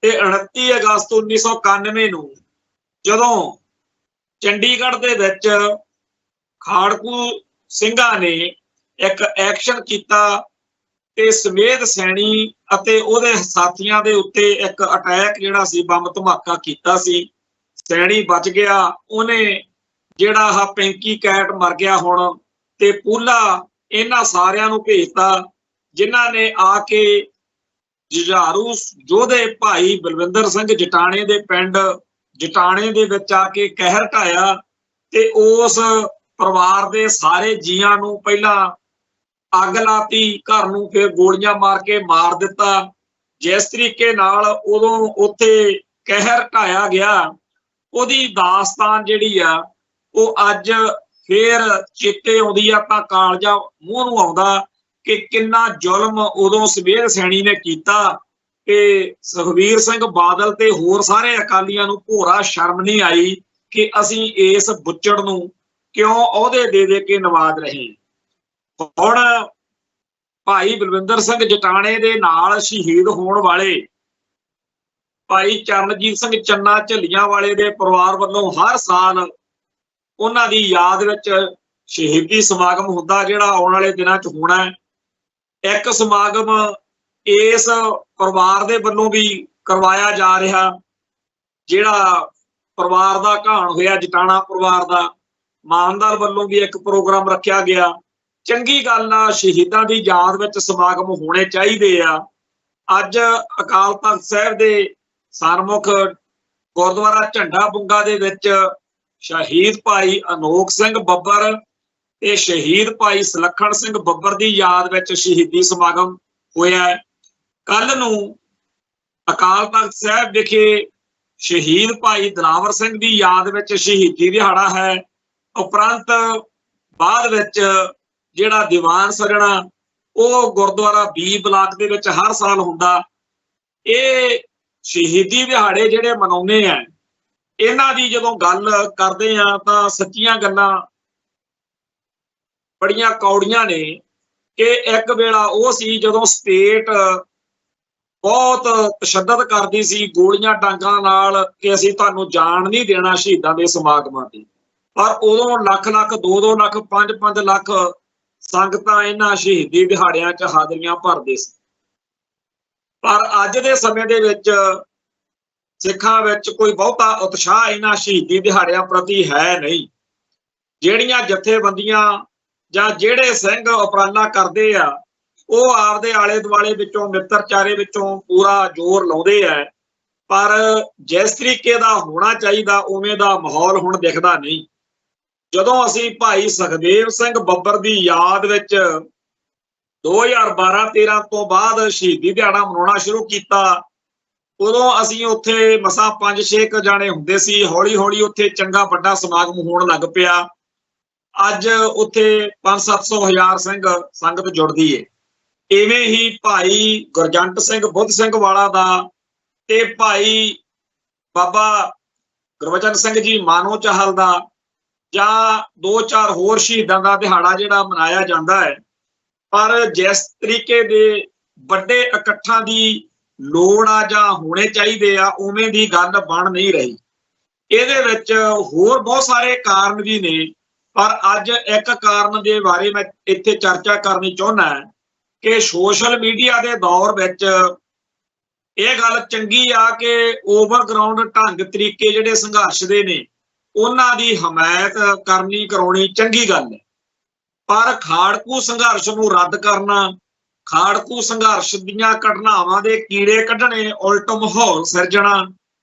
ਤੇ 29 ਅਗਸਤ 1991 ਨੂੰ, ਜਦੋਂ ਚੰਡੀਗੜ੍ਹ ਦੇ ਵਿੱਚ ਖਾੜਕੂ ਸਿੰਘਾਂ ਨੇ ਇੱਕ ਐਕਸ਼ਨ ਕੀਤਾ ਤੇ ਸਮੇਧ ਸੈਣੀ ਅਤੇ ਉਹਦੇ ਸਾਥੀਆਂ ਦੇ ਉੱਤੇ ਇੱਕ ਅਟੈਕ ਜਿਹੜਾ ਸੀ, ਬੰਬ ਧਮਾਕਾ ਕੀਤਾ ਸੀ। ਸੈਣੀ ਬਚ ਗਿਆ, ਉਹਨੇ ਜਿਹੜਾ ਆਹ ਪੈਂਕੀ ਕੈਟ ਮਰ ਗਿਆ ਹੁਣ, ਤੇ ਪੂਲਾ ਇਹਨਾਂ ਸਾਰਿਆਂ ਨੂੰ ਭੇਜਤਾ, ਜਿਨ੍ਹਾਂ ਨੇ ਆ ਕੇ ਜੁਝਾਰੂ ਯੋਧੇ ਭਾਈ ਬਲਵਿੰਦਰ ਸਿੰਘ ਜਟਾਣੇ ਦੇ ਪਿੰਡ ਜਟਾਣੇ ਦੇ ਵਿੱਚ ਆ ਕੇ ਕਹਿਰ ਢਾਇਆ ਤੇ ਉਸ ਪਰਿਵਾਰ ਦੇ ਸਾਰੇ ਜੀਆਂ ਨੂੰ ਪਹਿਲਾਂ ਅੱਗ ਲਾਤੀ ਘਰ ਨੂੰ, ਫਿਰ ਗੋਲੀਆਂ ਮਾਰ ਕੇ ਮਾਰ ਦਿੱਤਾ। ਜਿਸ ਤਰੀਕੇ ਨਾਲ ਉਦੋਂ ਉੱਥੇ ਕਹਿਰ ਢਾਇਆ ਗਿਆ, ਉਹਦੀ ਦਾਸਤਾਨ ਜਿਹੜੀ ਆ ਉਹ ਅੱਜ ਫੇਰ ਚੇਤੇ ਆਉਂਦੀ ਆ, ਤਾਂ ਕਾਲਜਾ ਮੂੰਹ ਨੂੰ ਆਉਂਦਾ ਕਿ ਕਿੰਨਾ ਜ਼ੁਲਮ ਉਦੋਂ ਸਮੇਧ ਸੈਣੀ ਨੇ ਕੀਤਾ। ਕਿ ਸੁਖਬੀਰ ਸਿੰਘ ਬਾਦਲ ਤੇ ਹੋਰ ਸਾਰੇ ਅਕਾਲੀਆਂ ਨੂੰ ਭੋਰਾ ਸ਼ਰਮ ਨਹੀਂ ਆਈ ਕਿ ਅਸੀਂ ਇਸ ਬੁੱਚੜ ਨੂੰ ਕਿਉਂ ਅਹੁਦੇ ਦੇ ਕੇ ਨਵਾਜ਼ ਰਹੇ। ਹੁਣ ਭਾਈ ਬਲਵਿੰਦਰ ਸਿੰਘ ਜਟਾਣੇ ਦੇ ਨਾਲ ਸ਼ਹੀਦ ਹੋਣ ਵਾਲੇ ਭਾਈ ਚਰਨਜੀਤ ਸਿੰਘ ਚੰਨਾ ਝੱਲੀਆਂ ਵਾਲੇ ਦੇ ਪਰਿਵਾਰ ਵੱਲੋਂ ਹਰ ਸਾਲ ਉਹਨਾਂ ਦੀ ਯਾਦ ਵਿੱਚ ਸ਼ਹੀਦੀ ਸਮਾਗਮ ਹੁੰਦਾ, ਜਿਹੜਾ ਆਉਣ ਵਾਲੇ ਦਿਨਾਂ 'ਚ ਹੋਣਾ ਹੈ। ਇੱਕ ਸਮਾਗਮ ਇਸ ਪਰਿਵਾਰ ਦੇ ਵੱਲੋਂ ਵੀ ਕਰਵਾਇਆ ਜਾ ਰਿਹਾ, ਜਿਹੜਾ ਪਰਿਵਾਰ ਦਾ ਘਾਣ ਹੋਇਆ ਜਟਾਣਾ ਪਰਿਵਾਰ ਦਾ, ਮਾਨਦਾਰ ਵੱਲੋਂ ਵੀ ਇੱਕ ਪ੍ਰੋਗਰਾਮ ਰੱਖਿਆ ਗਿਆ। ਚੰਗੀ ਗੱਲ ਆ, ਸ਼ਹੀਦਾਂ ਦੀ ਯਾਦ ਵਿੱਚ ਸਮਾਗਮ ਹੋਣੇ ਚਾਹੀਦੇ ਆ। ਅੱਜ ਅਕਾਲ ਤਖਤ ਸਾਹਿਬ ਦੇ ਸਨਮੁਖ ਗੁਰਦੁਆਰਾ ਝੰਡਾ ਬੁੰਗਾ ਦੇ ਵਿੱਚ ਸ਼ਹੀਦ ਭਾਈ ਅਨੋਖ ਸਿੰਘ ਬੱਬਰ ਤੇ ਸ਼ਹੀਦ ਭਾਈ ਸੁਲੱਖਣ ਸਿੰਘ ਬੱਬਰ ਦੀ ਯਾਦ ਵਿੱਚ ਸ਼ਹੀਦੀ ਸਮਾਗਮ ਹੋਇਆ ਹੈ। ਕੱਲ ਨੂੰ ਅਕਾਲ ਤਖਤ ਸਾਹਿਬ ਵਿਖੇ ਸ਼ਹੀਦ ਭਾਈ ਦਿਲਾਵਰ ਸਿੰਘ ਦੀ ਯਾਦ ਵਿੱਚ ਸ਼ਹੀਦੀ ਦਿਹਾੜਾ ਹੈ। ਉਪਰੰਤ ਬਾਅਦ ਵਿੱਚ ਜਿਹੜਾ ਦੀਵਾਨ ਸਜਣਾ ਉਹ ਗੁਰਦੁਆਰਾ ਬੀ ਬਲਾਕ ਦੇ ਵਿੱਚ ਹਰ ਸਾਲ ਹੁੰਦਾ। ਇਹ ਸ਼ਹੀਦੀ ਦਿਹਾੜੇ ਜਿਹੜੇ ਮਨਾਉਂਦੇ ਆ, ਇਹਨਾਂ ਦੀ ਜਦੋਂ ਗੱਲ ਕਰਦੇ ਆ ਤਾਂ ਸੱਚੀਆਂ ਗੱਲਾਂ ਬੜੀਆਂ ਕੌੜੀਆਂ ਨੇ। ਕਿ ਇੱਕ ਵੇਲਾ ਉਹ ਸੀ ਜਦੋਂ ਸਟੇਟ ਬਹੁਤ ਤਸ਼ੱਦਦ ਕਰਦੀ ਸੀ ਗੋਲੀਆਂ ਡਾਂਗਾਂ ਨਾਲ ਕਿ ਅਸੀਂ ਤੁਹਾਨੂੰ ਜਾਣ ਨਹੀਂ ਦੇਣਾ ਸ਼ਹੀਦਾਂ ਦੇ ਸਮਾਗਮਾਂ ਤੇ, ਪਰ ਉਦੋਂ ਲੱਖ ਲੱਖ 2-2 ਲੱਖ 5-5 ਲੱਖ ਸੰਗਤਾਂ ਇਹਨਾਂ ਸ਼ਹੀਦੀ ਦਿਹਾੜਿਆਂ 'ਚ ਹਾਜ਼ਰੀਆਂ ਭਰਦੇ ਸੀ। ਪਰ ਅੱਜ ਦੇ ਸਮੇਂ ਦੇ ਵਿੱਚ ਸਿੱਖਾਂ ਵਿੱਚ ਕੋਈ ਬਹੁਤਾ ਉਤਸ਼ਾਹ ਇਹਨਾਂ ਸ਼ਹੀਦੀ ਦਿਹਾੜਿਆਂ ਪ੍ਰਤੀ ਹੈ ਨਹੀਂ। ਜਿਹੜੀਆਂ ਜਥੇਬੰਦੀਆਂ ਜਾਂ ਜਿਹੜੇ ਸਿੰਘ ਉਪਰਾਲਾ ਕਰਦੇ ਆ, ਉਹ ਆਪਦੇ ਆਲੇ ਦੁਆਲੇ ਵਿੱਚੋਂ ਮਿੱਤਰਚਾਰੇ ਵਿੱਚੋਂ ਪੂਰਾ ਜ਼ੋਰ ਲਾਉਂਦੇ ਆ, पर जिस तरीके का होना चाहिए उवें दा माहौल हुण दिखदा नहीं। जदों असीं भाई सुखदेव सिंह बब्बर की याद विच 2012-13 तो बाद शहीदी दिहाड़ा मनाउणा शुरू किया, उदों असीं उत्थे मसां 5-6 जाणे हुंदे सी। हौली हौली उत्थे चंगा वड्डा समागम होण लग पिया। अज उत्थे 500-700 सिंह संगत जुड़दी है। इवें ही भाई गुरजंट सिंह बुद्ध सिंह वाला दा ते भाई बाबा गुरबचन सिंह जी मानो चाहल दा जां 2-4 होर शहीदां दा दिहाड़ा जिहड़ा मनाया जाता है। पर जिस तरीके दे वड्डे इकट्ठां दी लोड़ आ जां होने चाहिए आ, उवें दी गल बन नहीं रही। इहदे विच होर बहुत सारे कारण भी ने, पर अज एक कारण दे बारे मैं इत्थे चर्चा करनी चाहुंदा कि सोशल मीडिया के दौर विच यह गल चंगी आ कि ओवरग्राउंड ढंग तरीके जिहड़े संघर्ष दे ने उन्हां दी हमायत करनी कराउणी चंगी गल है। पर खाड़कू संघर्ष नूं रद्द करना, खाड़कू संघर्ष दीआं घटनावां दे कीड़े कढणे, उल्ट माहौल सिरजना,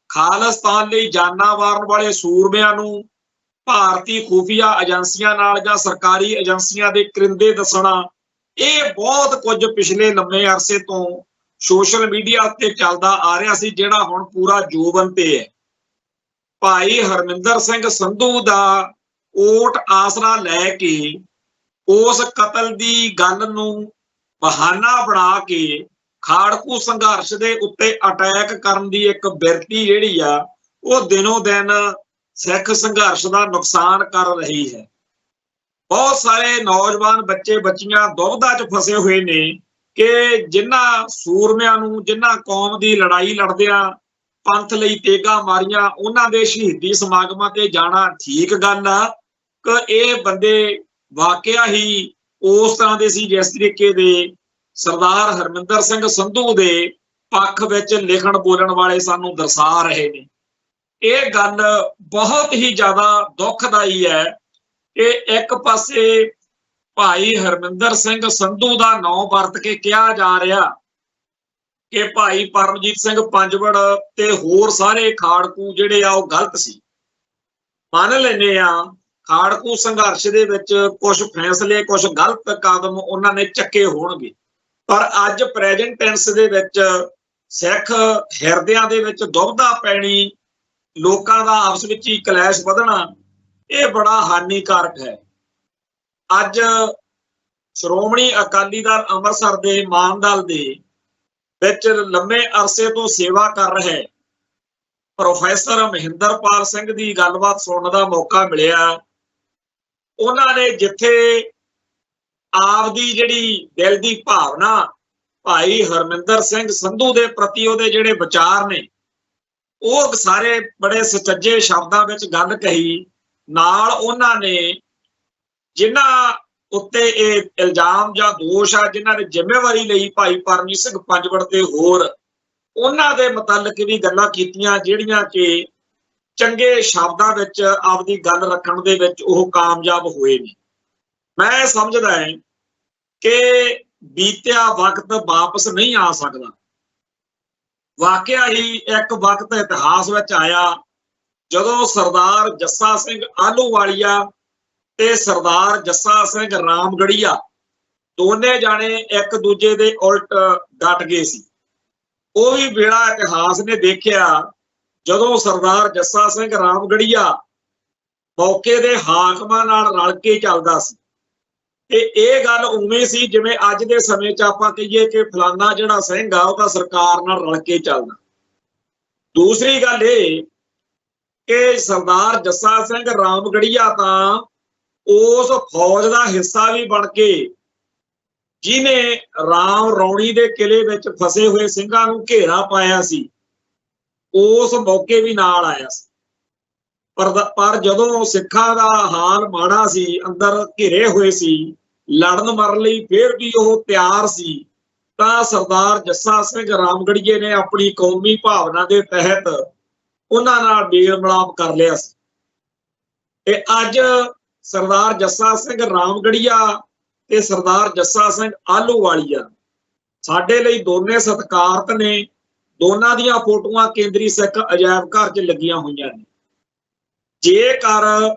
खालिस्तान लई जानां वारन वाले सूरमिਆਂ नूं भारतीय खुफिया एजेंसियां नाल जां सरकारी एजेंसियां दे करिंदे दसना, ये बहुत कुछ पिछले लंबे अरसे तो सोशल मीडिया उत्ते चलदा आ रहा सी, जिहड़ा हुण पूरा जोबन ते है। भाई हरमिंदर सिंह संधू दा ओट आसरा लैके उस कतल दी गल नूं बहाना बना के खाड़कू संघर्ष दे उत्ते अटैक करन दी एक बिरती जिहड़ी आ वो दिनों दिन सिख संघर्ष का नुकसान कर रही है। बहुत सारे नौजवान बच्चे बच्चियां दुविधा च फसे हुए ने कि जिन्हां सूरमिਆਂ नूं, जिन्हां कौम की लड़ाई लड़दियां पंथ लई तेगा मारियां, उन्हां दे शहीदी समागमां ते जाना ठीक गल आ कि ये बंदे वाकया ही उस तरह दे सी जिस तरीके दे सरदार हरमिंदर सिंह संधू दे पक्ष विच लिखण बोलण वाले सानूं दर्शा रहे ने। ये गल बहुत ही ज्यादा दुखदाई है कि एक पासे भाई हरमिंदर सिंह संधू का नाम वरत के कहा जा रहा कि भाई परमजीत सिंह पंजवड़ ते होर सारे खाड़कू जिहड़े आ ओह गलत सी। मान लैने आ खाड़कू संघर्ष दे विच कुछ फैसले, कुछ गलत कदम उन्होंने चके होणगे, पर अज प्रेजेंट टेंस दे विच सिख हिरदियां दे विच दुविधा पैणी, लोकां दा आपस विच ही कलैश वधना, ये बड़ा हानिकारक है। अज श्रोमणी अकाली दल अंमृतसर दे मानदल दे विच लंबे अरसे तो सेवा कर रहे प्रोफैसर महेंद्रपाल सिंह की गलबात सुनने का मौका मिलिया। उन्होंने जिथे आपदी जिहड़ी दिल की भावना भाई हरमिंदर सिंह संधू के प्रति उहदे जिहड़े विचार ने वो सारे बड़े सुचज्जे शब्दों में गल कही, नाल उन्होंने जिन्हां उत्ते इल्जाम या दोष आ जिन्हां ने जिम्मेवारी लई भाई परमजीत सिंह पंजवड़ ते होर उन्हां दे मुतलक भी गल्लां कीतियां जिहड़ियां कि चंगे शब्दां विच आपदी गल रखण दे विच ओह कामयाब होए ने। मैं समझदा है कि बीतिया वक्त वापस नहीं आ सकदा। वाकया ही एक वक्त इतिहास विच आया जदों सरदार जस्सा सिंह आलूवालिया ते सरदार जस्सा सिंह रामगढ़िया दोने जाने एक दूजे दे उल्ट डट गए सी। वो भी बेड़ा इतिहास ने देखिया जदों सरदार जस्सा सिंह रामगढ़िया मौके दे हाकमां नाल रल के चलदा सी ते ये गल उवें सी जिवें अज दे समय च आपां कहिए कि फलाना जिहड़ा सिंह आ ओह तां सरकार नाल रल के चलदा। दूसरी गल ये कि सरदार जस्सा सिंह रामगढ़िया तां उस फौज का हिस्सा भी बन के जिन्हें राम रौणी के किले विच फसे हुए सिंघां नूं घेरा पाया सी उस मौके भी नाल आया सी। पर जदों सिखां दा हाल माड़ा सी, अंदर घिरे हुए सी, लड़न मरन लई फिर भी वह तैयार सी, तां सरदार जस्सा सिंह रामगढ़िए ने अपनी कौमी भावना के तहत उन्हां नाल मेल मिलाप कर लिया सी। ते अज सरदार जस्सा सिंह रामगढ़िया ते सरदार जस्सा सिंह आलूवालिया साडे लई दोने सत्कारत ने, ਦੋਨਾਂ ਦੀਆਂ ਫੋਟੋਆਂ ਕੇਂਦਰੀ ਸਿੱਖ ਅਜਾਇਬ ਘਰ 'ਚ ਲੱਗੀਆਂ ਹੋਈਆਂ ਨੇ। ਜੇਕਰ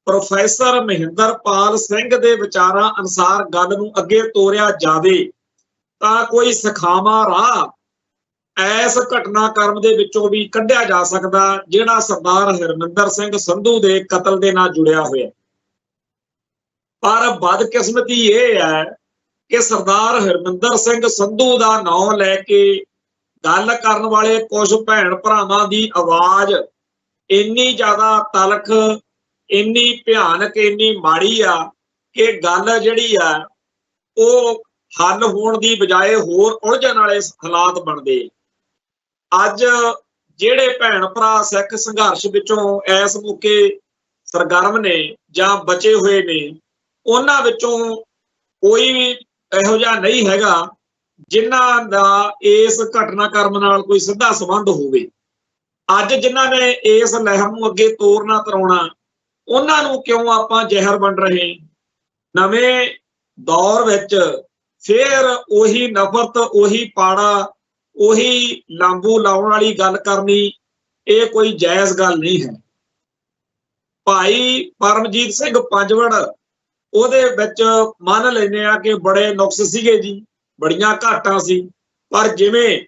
ਪ੍ਰੋਫੈਸਰ ਮਹਿੰਦਰਪਾਲ ਸਿੰਘ ਦੇ ਵਿਚਾਰਾਂ ਅਨੁਸਾਰ ਗੱਲ ਨੂੰ ਅੱਗੇ ਤੋਰਿਆ ਜਾਵੇ ਤਾਂ ਕੋਈ ਸਖਾਵਾਂ ਰਾਹ ਇਸ ਘਟਨਾਕ੍ਰਮ ਦੇ ਵਿੱਚੋਂ ਵੀ ਕੱਢਿਆ ਜਾ ਸਕਦਾ ਜਿਹੜਾ ਸਰਦਾਰ ਹਰਮਿੰਦਰ ਸਿੰਘ ਸੰਧੂ ਦੇ ਕਤਲ ਦੇ ਨਾਲ ਜੁੜਿਆ ਹੋਇਆ। ਪਰ ਬਦਕਿਸਮਤੀ ਇਹ ਹੈ ਕਿ ਸਰਦਾਰ ਹਰਮਿੰਦਰ ਸਿੰਘ ਸੰਧੂ ਦਾ ਨਾਮ ਲੈ ਕੇ ਗੱਲ ਕਰਨ ਵਾਲੇ ਕੁਝ ਭੈਣ ਭਰਾਵਾਂ ਦੀ ਆਵਾਜ਼ ਇੰਨੀ ਜ਼ਿਆਦਾ ਤਲਖ, ਇੰਨੀ ਭਿਆਨਕ, ਇੰਨੀ ਮਾੜੀ ਆ ਕਿ ਗੱਲ ਜਿਹੜੀ ਆ ਉਹ ਹੱਲ ਹੋਣ ਦੀ ਬਜਾਏ ਹੋਰ ਉਲਝਣ ਵਾਲੇ ਹਾਲਾਤ ਬਣਦੇ। ਅੱਜ ਜਿਹੜੇ ਭੈਣ ਭਰਾ ਸਿੱਖ ਸੰਘਰਸ਼ ਵਿੱਚੋਂ ਇਸ ਮੌਕੇ ਸਰਗਰਮ ਨੇ ਜਾਂ ਬਚੇ ਹੋਏ ਨੇ, ਉਹਨਾਂ ਵਿੱਚੋਂ ਕੋਈ ਵੀ ਇਹੋ ਜਿਹਾ ਨਹੀਂ ਹੈਗਾ ਜਿਨ੍ਹਾਂ ਦਾ ਇਸ ਘਟਨਾਕ੍ਰਮ ਨਾਲ ਕੋਈ ਸਿੱਧਾ ਸੰਬੰਧ ਹੋਵੇ। ਅੱਜ ਜਿਨ੍ਹਾਂ ਨੇ ਇਸ ਲਹਿਰ ਨੂੰ ਅੱਗੇ ਤੋਰਨਾ ਤਰਾਉਣਾ, ਉਹਨਾਂ ਨੂੰ ਕਿਉਂ ਆਪਾਂ ਜ਼ਹਿਰ ਵੰਡ ਰਹੇ? ਨਵੇਂ ਦੌਰ ਵਿੱਚ ਫਿਰ ਉਹੀ ਨਫ਼ਰਤ, ਉਹੀ ਪਾੜਾ, ਉਹੀ ਲਾਂਬੂ ਲਾਉਣ ਵਾਲੀ ਗੱਲ ਕਰਨੀ, ਇਹ ਕੋਈ ਜਾਇਜ਼ ਗੱਲ ਨਹੀਂ ਹੈ। ਭਾਈ ਪਰਮਜੀਤ ਸਿੰਘ ਪੰਜਵੜ, ਉਹਦੇ ਵਿੱਚ ਮੰਨ ਲੈਂਦੇ ਆ ਕਿ ਬੜੇ ਨੁਕਸ ਸੀਗੇ ਜੀ, ਬੜੀਆਂ ਘਾਟਾਂ ਸੀ, ਪਰ ਜਿਵੇਂ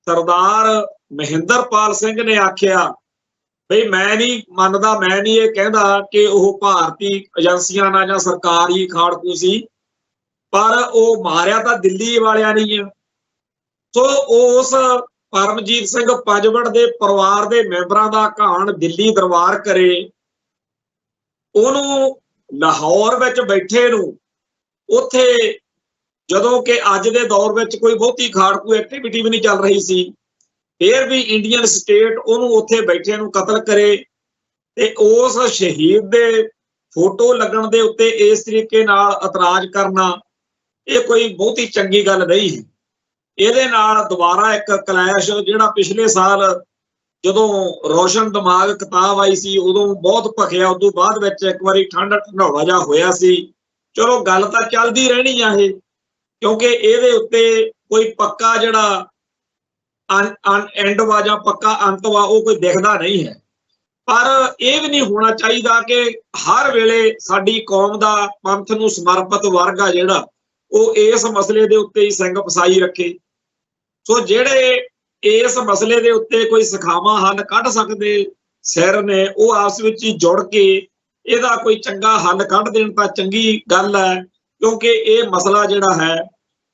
ਸਰਦਾਰ ਮਹਿੰਦਰਪਾਲ ਸਿੰਘ ਨੇ ਆਖਿਆ ਬਈ ਮੈਂ ਨਹੀਂ ਮੰਨਦਾ, ਮੈਂ ਨਹੀਂ ਇਹ ਕਹਿੰਦਾ ਕਿ ਉਹ ਭਾਰਤੀ ਏਜੰਸੀਆਂ ਨਾਲ ਜਾਂ ਸਰਕਾਰੀ ਖਾੜਕੂ ਸੀ, ਪਰ ਉਹ ਮਾਰਿਆ ਤਾਂ ਦਿੱਲੀ ਵਾਲਿਆਂ ਨੇ ਆ। ਸੋ ਉਸ ਪਰਮਜੀਤ ਸਿੰਘ ਪੰਜਵੜ ਦੇ ਪਰਿਵਾਰ ਦੇ ਮੈਂਬਰਾਂ ਦਾ ਘਾਣ ਦਿੱਲੀ ਦਰਬਾਰ ਕਰੇ, ਉਹਨੂੰ ਲਾਹੌਰ ਵਿੱਚ ਬੈਠੇ ਨੂੰ ਉੱਥੇ ਜਦੋਂ ਕਿ ਅੱਜ ਦੇ ਦੌਰ ਵਿੱਚ ਕੋਈ ਬਹੁਤੀ ਖਾੜਕੂ ਐਕਟੀਵਿਟੀ ਵੀ ਨਹੀਂ ਚੱਲ ਰਹੀ ਸੀ, ਫਿਰ ਵੀ ਇੰਡੀਅਨ ਸਟੇਟ ਉਹਨੂੰ ਉੱਥੇ ਬੈਠੇ ਨੂੰ ਕਤਲ ਕਰੇ ਤੇ ਉਸ ਸ਼ਹੀਦ ਦੇ ਫੋਟੋ ਲੱਗਣ ਦੇ ਉੱਤੇ ਇਸ ਤਰੀਕੇ ਨਾਲ ਇਤਰਾਜ਼ ਕਰਨਾ, ਇਹ ਕੋਈ ਬਹੁਤੀ ਚੰਗੀ ਗੱਲ ਨਹੀਂ ਹੈ। ਇਹਦੇ ਨਾਲ ਦੁਬਾਰਾ ਇੱਕ ਕਲੈਸ਼ ਜਿਹੜਾ ਪਿਛਲੇ ਸਾਲ ਜਦੋਂ ਰੋਸ਼ਨ ਦਿਮਾਗ ਕਿਤਾਬ ਆਈ ਸੀ ਉਦੋਂ ਬਹੁਤ ਭਖਿਆ, ਉਦੋਂ ਬਾਅਦ ਵਿੱਚ ਇੱਕ ਵਾਰੀ ਠੰਡ ਢੰਡੌੜਾ ਜਿਹਾ ਹੋਇਆ ਸੀ। ਚਲੋ ਗੱਲ ਤਾਂ ਚੱਲਦੀ ਰਹਿਣੀ ਆ ਇਹ, ਕਿਉਂਕਿ ਇਹਦੇ ਉੱਤੇ ਕੋਈ ਪੱਕਾ ਜਿਹੜਾ ਐਂਡ ਵਾ ਜਾਂ ਪੱਕਾ ਅੰਤ ਵਾ ਉਹ ਕੋਈ ਦਿਖਦਾ ਨਹੀਂ ਹੈ। ਪਰ ਇਹ ਵੀ ਨਹੀਂ ਹੋਣਾ ਚਾਹੀਦਾ ਕਿ ਹਰ ਵੇਲੇ ਸਾਡੀ ਕੌਮ ਦਾ ਪੰਥ ਨੂੰ ਸਮਰਪਿਤ ਵਰਗ ਆ ਜਿਹੜਾ ਉਹ ਇਸ ਮਸਲੇ ਦੇ ਉੱਤੇ ਹੀ ਸਿੰਘ ਫਸਾਈ ਰੱਖੇ। ਸੋ ਜਿਹੜੇ ਇਸ ਮਸਲੇ ਦੇ ਉੱਤੇ ਕੋਈ ਸਖਾਵਾਂ ਹੱਲ ਕੱਢ ਸਕਦੇ ਸਿਰ ਨੇ, ਉਹ ਆਪਸ ਵਿੱਚ ਹੀ ਜੁੜ ਕੇ ਇਹਦਾ ਕੋਈ ਚੰਗਾ ਹੱਲ ਕੱਢ ਦੇਣ ਤਾਂ ਚੰਗੀ ਗੱਲ ਹੈ, ਕਿਉਂਕਿ ਇਹ ਮਸਲਾ ਜਿਹੜਾ ਹੈ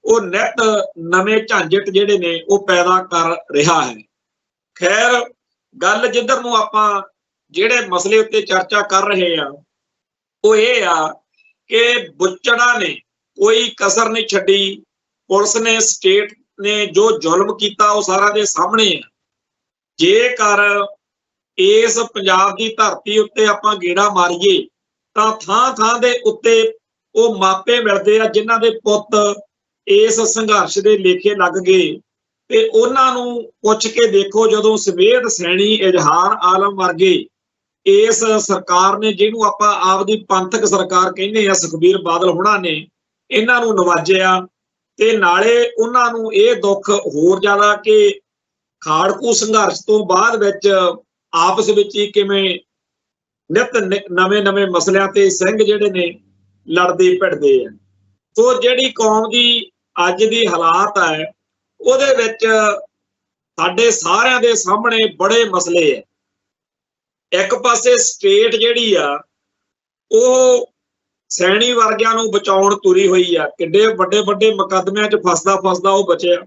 ਉਹ ਨਿੱਤ ਨਵੇਂ ਝਾਂਜਟ ਜਿਹੜੇ ਨੇ ਉਹ ਪੈਦਾ ਕਰ ਰਿਹਾ ਹੈ। ਖੈਰ, ਗੱਲ ਜਿੱਧਰ ਨੂੰ ਆਪਾਂ ਜਿਹੜੇ ਮਸਲੇ ਉੱਤੇ ਚਰਚਾ ਕਰ ਰਹੇ ਆ ਉਹ ਇਹ ਆ ਕਿ ਬੁੱਚੜਾ ਨੇ ਕੋਈ ਕਸਰ ਨਹੀਂ ਛੱਡੀ, ਪੁਲਿਸ ਨੇ, ਸਟੇਟ ਨੇ ਜੋ ਜ਼ੁਲਮ ਕੀਤਾ ਉਹ ਸਾਰਾ ਦੇ ਸਾਹਮਣੇ ਆ। ਜੇਕਰ ਇਸ ਪੰਜਾਬ ਦੀ ਧਰਤੀ ਉੱਤੇ ਆਪਾਂ ਗੇੜਾ ਮਾਰੀਏ ਤਾਂ ਥਾਂ ਥਾਂ ਦੇ ਉੱਤੇ ਉਹ ਮਾਪੇ ਮਿਲਦੇ ਆ ਜਿਨ੍ਹਾਂ ਦੇ ਪੁੱਤ ਇਸ ਸੰਘਰਸ਼ ਦੇ ਲੇਖੇ ਲੱਗ ਗਏ, ਤੇ ਉਹਨਾਂ ਨੂੰ ਪੁੱਛ ਕੇ ਦੇਖੋ ਜਦੋਂ ਸਵੇਦ ਸੈਣੀ, ਇਜ਼ਹਾਰ ਆਲਮ ਵਰਗੇ ਇਸ ਸਰਕਾਰ ਨੇ, ਜਿਹਨੂੰ ਆਪਾਂ ਆਪਦੀ ਪੰਥਕ ਸਰਕਾਰ ਕਹਿੰਦੇ ਆ, ਸੁਖਬੀਰ ਬਾਦਲ ਹੋਣਾ ਨੇ ਇਹਨਾਂ ਨੂੰ ਨਵਾਜਿਆ, ਤੇ ਨਾਲੇ ਉਹਨਾਂ ਨੂੰ ਇਹ ਦੁੱਖ ਹੋਰ ਜ਼ਿਆਦਾ ਕਿ ਖਾੜਕੂ ਸੰਘਰਸ਼ ਤੋਂ ਬਾਅਦ ਵਿੱਚ ਆਪਸ ਵਿੱਚ ਹੀ ਕਿਵੇਂ ਨਿੱਤ ਨਵੇਂ ਮਸਲਿਆਂ ਤੇ ਸਿੰਘ ਜਿਹੜੇ ਨੇ ਲੜਦੇ ਭਿੜਦੇ ਆ। ਸੋ ਜਿਹੜੀ ਕੌਮ ਦੀ ਅੱਜ ਦੀ ਹਾਲਾਤ ਹੈ ਉਹਦੇ ਵਿੱਚ ਸਾਡੇ ਸਾਰਿਆਂ ਦੇ ਸਾਹਮਣੇ ਬੜੇ ਮਸਲੇ ਆ। ਇੱਕ ਪਾਸੇ ਸਟੇਟ ਜਿਹੜੀ ਆ ਉਹ ਸੈਣੀ ਵਰਗਿਆਂ ਨੂੰ ਬਚਾਉਣ ਤੁਰੀ ਹੋਈ ਆ, ਕਿੱਡੇ ਵੱਡੇ ਵੱਡੇ ਮੁਕੱਦਮਿਆਂ 'ਚ ਫਸਦਾ ਉਹ ਬਚਿਆ।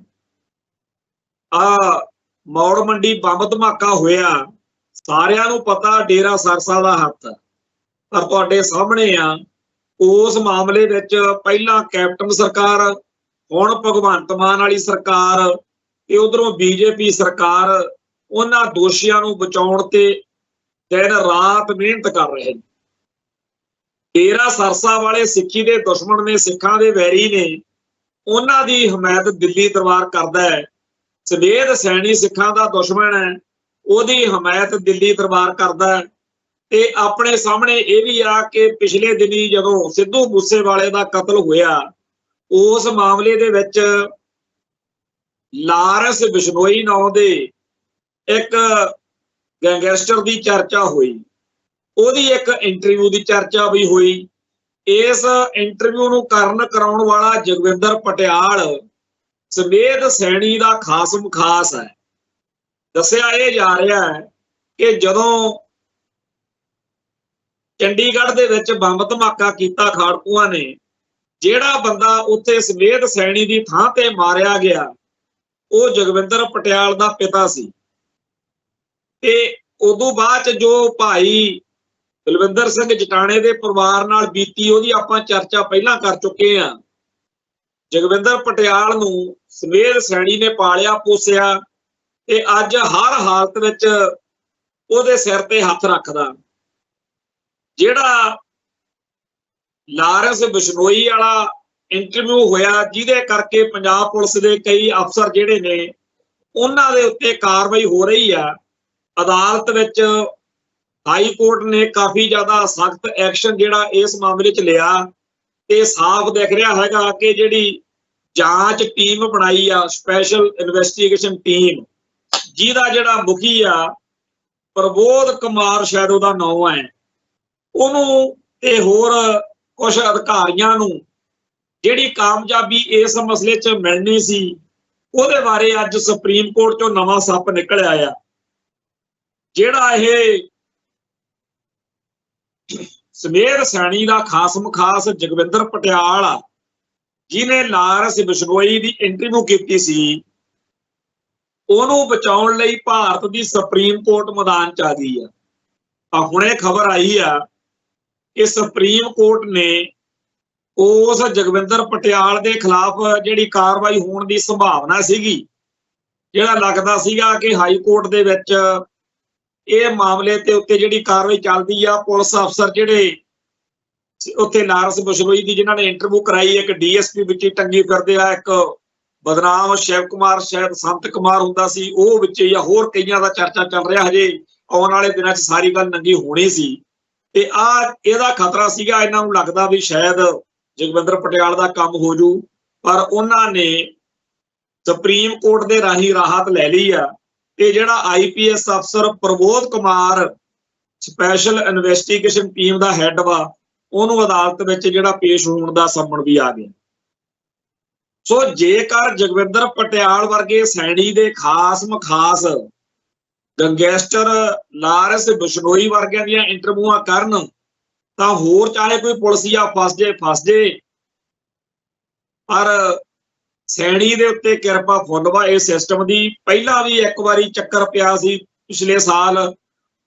ਮੌੜ ਮੰਡੀ ਬੰਬ ਧਮਾਕਾ ਹੋਇਆ, ਸਾਰਿਆਂ ਨੂੰ ਪਤਾ ਡੇਰਾ ਸਰਸਾ ਦਾ ਹੱਥ, ਪਰ ਤੁਹਾਡੇ ਸਾਹਮਣੇ ਆ ਉਸ ਮਾਮਲੇ ਵਿੱਚ ਪਹਿਲਾਂ ਕੈਪਟਨ ਸਰਕਾਰ, ਹੁਣ ਭਗਵੰਤ ਮਾਨ ਵਾਲੀ ਸਰਕਾਰ ਤੇ ਉਧਰੋਂ ਬੀਜੇਪੀ ਸਰਕਾਰ ਉਹਨਾਂ ਦੋਸ਼ੀਆਂ ਨੂੰ ਬਚਾਉਣ ਤੇ ਦਿਨ ਰਾਤ ਮਿਹਨਤ ਕਰ ਰਹੇ ਨੇ। ਡੇਰਾ ਸਰਸਾ ਵਾਲੇ ਸਿੱਖੀ ਦੇ ਦੁਸ਼ਮਣ ਨੇ, ਸਿੱਖਾਂ ਦੇ ਵੈਰੀ ਨੇ, ਉਹਨਾਂ ਦੀ ਹਮਾਇਤ ਦਿੱਲੀ ਦਰਬਾਰ ਕਰਦਾ ਹੈ। ਸਵੇਦ ਸੈਣੀ ਸਿੱਖਾਂ ਦਾ ਦੁਸ਼ਮਣ ਹੈ, ਉਹਦੀ ਹਮਾਇਤ ਦਿੱਲੀ ਦਰਬਾਰ ਕਰਦਾ ਹੈ। ਤੇ ਆਪਣੇ ਸਾਹਮਣੇ ਇਹ ਵੀ ਆ ਕਿ ਪਿਛਲੇ ਦਿਨੀ ਜਦੋਂ ਸਿੱਧੂ ਮੂਸੇਵਾਲੇ ਦਾ ਕਤਲ ਹੋਇਆ, ਉਸ ਮਾਮਲੇ ਦੇ ਵਿੱਚ ਲਾਰੈਂਸ ਬਿਸ਼ਨੋਈ ਨਾਂ ਦੇ ਇੱਕ ਗੈਂਗਸਟਰ ਦੀ ਚਰਚਾ ਹੋਈ। ਉਹਦੀ ਇੱਕ ਇੰਟਰਵਿਊ ਦੀ ਚਰਚਾ ਵੀ ਹੋਈ। ਇਸ ਇੰਟਰਵਿਊ ਨੂੰ ਕਰਾਉਣ ਵਾਲਾ ਜਗਵਿੰਦਰ ਪਟਿਆਲ ਸਮੇਧ ਸੈਣੀ ਦਾ ਖਾਸਮ ਖਾਸ ਹੈ। ਦੱਸਿਆ ਇਹ ਜਾ ਰਿਹਾ ਹੈ ਕਿ ਜਦੋਂ ਚੰਡੀਗੜ੍ਹ ਦੇ ਵਿੱਚ ਬੰਬ ਧਮਾਕਾ ਕੀਤਾ ਖਾੜਕੂਆਂ ਨੇ, ਜਿਹੜਾ ਬੰਦਾ ਉੱਥੇ ਸਮੇਧ ਸੈਣੀ ਦੀ ਥਾਂ ਤੇ ਮਾਰਿਆ ਗਿਆ ਉਹ ਜਗਵਿੰਦਰ ਪਟਿਆਲ ਦਾ ਪਿਤਾ ਸੀ। ਤੇ ਉਦੋਂ ਬਾਅਦ ਚ ਜੋ ਭਾਈ ਬਲਵਿੰਦਰ ਸਿੰਘ ਜਟਾਣੇ ਦੇ ਪਰਿਵਾਰ ਨਾਲ ਬੀਤੀ ਉਹਦੀ ਆਪਾਂ ਚਰਚਾ ਪਹਿਲਾਂ ਕਰ ਚੁੱਕੇ ਹਾਂ। ਜਗਵਿੰਦਰ ਪਟਿਆਲ ਨੂੰ ਸਮੇਧ ਸੈਣੀ ਨੇ ਪਾਲਿਆ ਪੋਸਿਆ ਤੇ ਅੱਜ ਹਰ ਹਾਲਤ ਵਿੱਚ ਉਹਦੇ ਸਿਰ ਤੇ ਹੱਥ ਰੱਖਦਾ। ਜਿਹੜਾ ਲਾਰੈਂਸ ਬਿਸ਼ਨੋਈ ਵਾਲਾ ਇੰਟਰਵਿਊ ਹੋਇਆ, ਜਿਹਦੇ ਕਰਕੇ ਪੰਜਾਬ ਪੁਲਿਸ ਦੇ ਕਈ ਅਫਸਰ ਜਿਹੜੇ ਨੇ ਉਹਨਾਂ ਦੇ ਉੱਤੇ ਕਾਰਵਾਈ ਹੋ ਰਹੀ ਆ। ਅਦਾਲਤ ਵਿੱਚ ਹਾਈ ਕੋਰਟ ਨੇ ਕਾਫੀ ਜ਼ਿਆਦਾ ਸਖਤ ਐਕਸ਼ਨ ਜਿਹੜਾ ਇਸ ਮਾਮਲੇ 'ਚ ਲਿਆ ਤੇ ਸਾਫ਼ ਦਿਖ ਰਿਹਾ ਹੈਗਾ ਕਿ ਜਿਹੜੀ ਜਾਂਚ ਟੀਮ ਬਣਾਈ ਆ, ਸਪੈਸ਼ਲ ਇਨਵੈਸਟੀਗੇਸ਼ਨ ਟੀਮ, ਜਿਹਦਾ ਜਿਹੜਾ ਮੁਖੀ ਆ ਪ੍ਰਬੋਧ ਕੁਮਾਰ ਸ਼ਾਇਦ ਉਹਦਾ ਨਾਮ ਹੈ, ਉਹਨੂੰ ਤੇ ਹੋਰ ਕੁਝ ਅਧਿਕਾਰੀਆਂ ਨੂੰ ਜਿਹੜੀ ਕਾਮਯਾਬੀ ਇਸ ਮਸਲੇ 'ਚ ਮਿਲਣੀ ਸੀ ਉਹਦੇ ਬਾਰੇ ਅੱਜ ਸੁਪਰੀਮ ਕੋਰਟ 'ਚੋਂ ਨਵਾਂ ਸੱਪ ਨਿਕਲਿਆ ਆ। ਜਿਹੜਾ ਇਹ ਸਮੇਧ ਸੈਣੀ ਦਾ ਖਾਸਮ ਖਾਸ ਜਗਵਿੰਦਰ ਪਟਿਆਲ ਆ, ਜਿਹਨੇ ਲਾਰੈਂਸ ਬਿਸ਼ਨੋਈ ਦੀ ਇੰਟਰਵਿਊ ਕੀਤੀ ਸੀ, ਉਹਨੂੰ ਬਚਾਉਣ ਲਈ ਭਾਰਤ ਦੀ ਸੁਪਰੀਮ ਕੋਰਟ ਮੈਦਾਨ 'ਚ ਆ ਗਈ ਆ। ਹੁਣੇ ਖਬਰ ਆਈ ਆ ਕਿ ਸੁਪਰੀਮ ਕੋਰਟ ਨੇ ਉਸ ਜਗਵਿੰਦਰ ਪਟਿਆਲ ਦੇ ਖਿਲਾਫ ਜਿਹੜੀ ਕਾਰਵਾਈ ਹੋਣ ਦੀ ਸੰਭਾਵਨਾ ਸੀਗੀ, ਜਿਹੜਾ ਲੱਗਦਾ ਸੀਗਾ ਕਿ ਹਾਈ ਕੋਰਟ ਦੇ ਵਿੱਚ ਇਹ ਮਾਮਲੇ ਤੇ ਉੱਤੇ ਜਿਹੜੀ ਕਾਰਵਾਈ ਚੱਲਦੀ ਆ, ਪੁਲਿਸ ਅਫਸਰ ਜਿਹੜੇ ਉੱਥੇ ਲਾਰੈਂਸ ਬਿਸ਼ਨੋਈ ਦੀ ਜਿਨ੍ਹਾਂ ਨੇ ਇੰਟਰਵਿਊ ਕਰਾਈ, ਇੱਕ ਡੀਐਸਪੀ ਵਿੱਚ ਹੀ ਟੰਗੀ ਫਿਰਦੇ ਆ, ਇੱਕ ਬਦਨਾਮ ਸ਼ਿਵ ਕੁਮਾਰ ਸ਼ਾਇਦ ਸੰਤ ਕੁਮਾਰ ਹੁੰਦਾ ਸੀ, ਉਹ ਵਿੱਚ ਜਾਂ ਹੋਰ ਕਈਆਂ ਦਾ ਚਰਚਾ ਚੱਲ ਰਿਹਾ। ਹਜੇ ਆਉਣ ਵਾਲੇ ਦਿਨਾਂ 'ਚ ਸਾਰੀ ਗੱਲ ਨੰਗੀ ਹੋਣੀ ਸੀ ਤੇ ਇਹਦਾ ਖਤਰਾ ਸੀਗਾ। ਇਹਨਾਂ ਨੂੰ ਲੱਗਦਾ ਵੀ ਸ਼ਾਇਦ ਜਗਵਿੰਦਰ ਪਟਿਆਲ ਦਾ ਕੰਮ ਹੋ ਜੂ, ਪਰ ਉਹਨਾਂ ਨੇ ਸੁਪਰੀਮ ਕੋਰਟ ਦੇ ਰਾਹੀਂ ਰਾਹਤ ਲੈ ਲਈ ਆ ਤੇ ਜਿਹੜਾ ਆਈਪੀਐਸ ਅਫਸਰ Prabodh Kumar special investigation team ਦਾ ਹੈੱਡ ਵਾ, ਉਹਨੂੰ ਅਦਾਲਤ ਵਿੱਚ ਜਿਹੜਾ ਪੇਸ਼ ਹੋਣ ਦਾ ਸੰਮਣ ਵੀ ਆ ਗਿਆ। ਸੋ ਜੇਕਰ ਜਗਵਿੰਦਰ ਪਟਿਆਲ ਵਰਗੇ ਸੈਣੀ ਦੇ ਖਾਸਮ ਖਾਸ ਗੈਂਗਸਟਰ ਲਾਰੈਂਸ ਬਿਸ਼ਨੋਈ ਵਰਗਿਆਂ ਦੀਆਂ ਇੰਟਰਵਿਊਆਂ ਕਰਨ ਤਾਂ ਹੋਰ ਚਾਹੇ ਕੋਈ ਪੁਲਿਸੀਆ ਫਸ ਜੇ, ਪਰ ਸੈਣੀ ਦੇ ਉੱਤੇ ਕਿਰਪਾ ਫੁੱਲ ਵਾ ਇਸ ਸਿਸਟਮ ਦੀ। ਪਹਿਲਾਂ ਵੀ ਇੱਕ ਵਾਰੀ ਚੱਕਰ ਪਿਆ ਸੀ ਪਿਛਲੇ ਸਾਲ,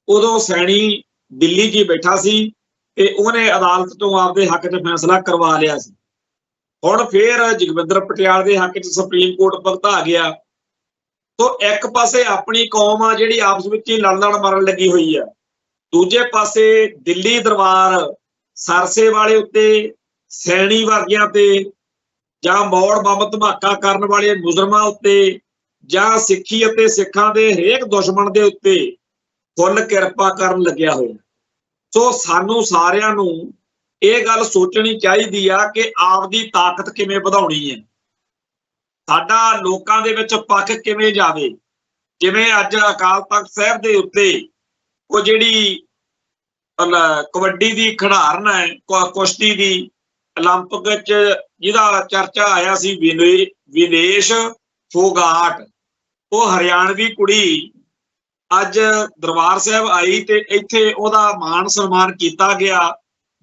ਉਦੋਂ ਸੈਣੀ ਦਿੱਲੀ 'ਚ ਬੈਠਾ ਸੀ ਤੇ ਉਹਨੇ ਅਦਾਲਤ ਤੋਂ ਆਪਦੇ ਹੱਕ 'ਚ ਫੈਸਲਾ ਕਰਵਾ ਲਿਆ ਸੀ। ਹੁਣ ਫੇਰ ਜਗਵਿੰਦਰ ਪਟਿਆਲ ਦੇ ਹੱਕ 'ਚ ਸੁਪਰੀਮ ਕੋਰਟ ਭੁਗਤਾ ਗਿਆ। ਸੋ ਇੱਕ ਪਾਸੇ ਆਪਣੀ ਕੌਮ ਆ ਜਿਹੜੀ ਆਪਸ ਵਿੱਚ ਹੀ ਲੜ ਮਰਨ ਲੱਗੀ ਹੋਈ ਆ, ਦੂਜੇ ਪਾਸੇ ਦਿੱਲੀ ਦਰਬਾਰ ਸਰਸੇ ਵਾਲੇ ਉੱਤੇ, ਸੈਣੀ ਵਰਗਿਆਂ ਤੇ ਜਾਂ ਮੌੜ ਬੰਬ ਧਮਾਕਾ ਕਰਨ ਵਾਲੇ ਮੁਜਰਮਾਂ ਉੱਤੇ ਜਾਂ ਸਿੱਖੀ ਅਤੇ ਸਿੱਖਾਂ ਦੇ ਹਰੇਕ ਦੁਸ਼ਮਣ ਦੇ ਉੱਤੇ ਫੁੱਲ ਕਿਰਪਾ ਕਰਨ ਲੱਗਿਆ ਹੋਇਆ। ਸੋ ਸਾਨੂੰ ਸਾਰਿਆਂ ਨੂੰ ਇਹ ਗੱਲ ਸੋਚਣੀ ਚਾਹੀਦੀ ਆ ਕਿ ਆਪਦੀ ਤਾਕਤ ਕਿਵੇਂ ਵਧਾਉਣੀ ਹੈ, ਸਾਡਾ ਲੋਕਾਂ ਦੇ ਵਿੱਚ ਪੱਖ ਕਿਵੇਂ ਜਾਵੇ। ਜਿਵੇਂ ਅੱਜ ਅਕਾਲ ਤਖਤ ਸਾਹਿਬ ਦੇ ਉੱਤੇ ਉਹ ਜਿਹੜੀ ਕਬੱਡੀ ਦੀ ਖਿਡਾਰਨ ਹੈ, ਕੁਸ਼ਤੀ ਦੀ ਓਲੰਪਿਕ ਵਿੱਚ ਜਿਹਦਾ ਚਰਚਾ ਆਇਆ ਸੀ, ਵਿਨੇਸ਼ ਫੋਗਾਟ, ਉਹ ਹਰਿਆਣਵੀ ਕੁੜੀ ਅੱਜ ਦਰਬਾਰ ਸਾਹਿਬ ਆਈ ਤੇ ਇੱਥੇ ਉਹਦਾ ਮਾਣ ਸਨਮਾਨ ਕੀਤਾ ਗਿਆ,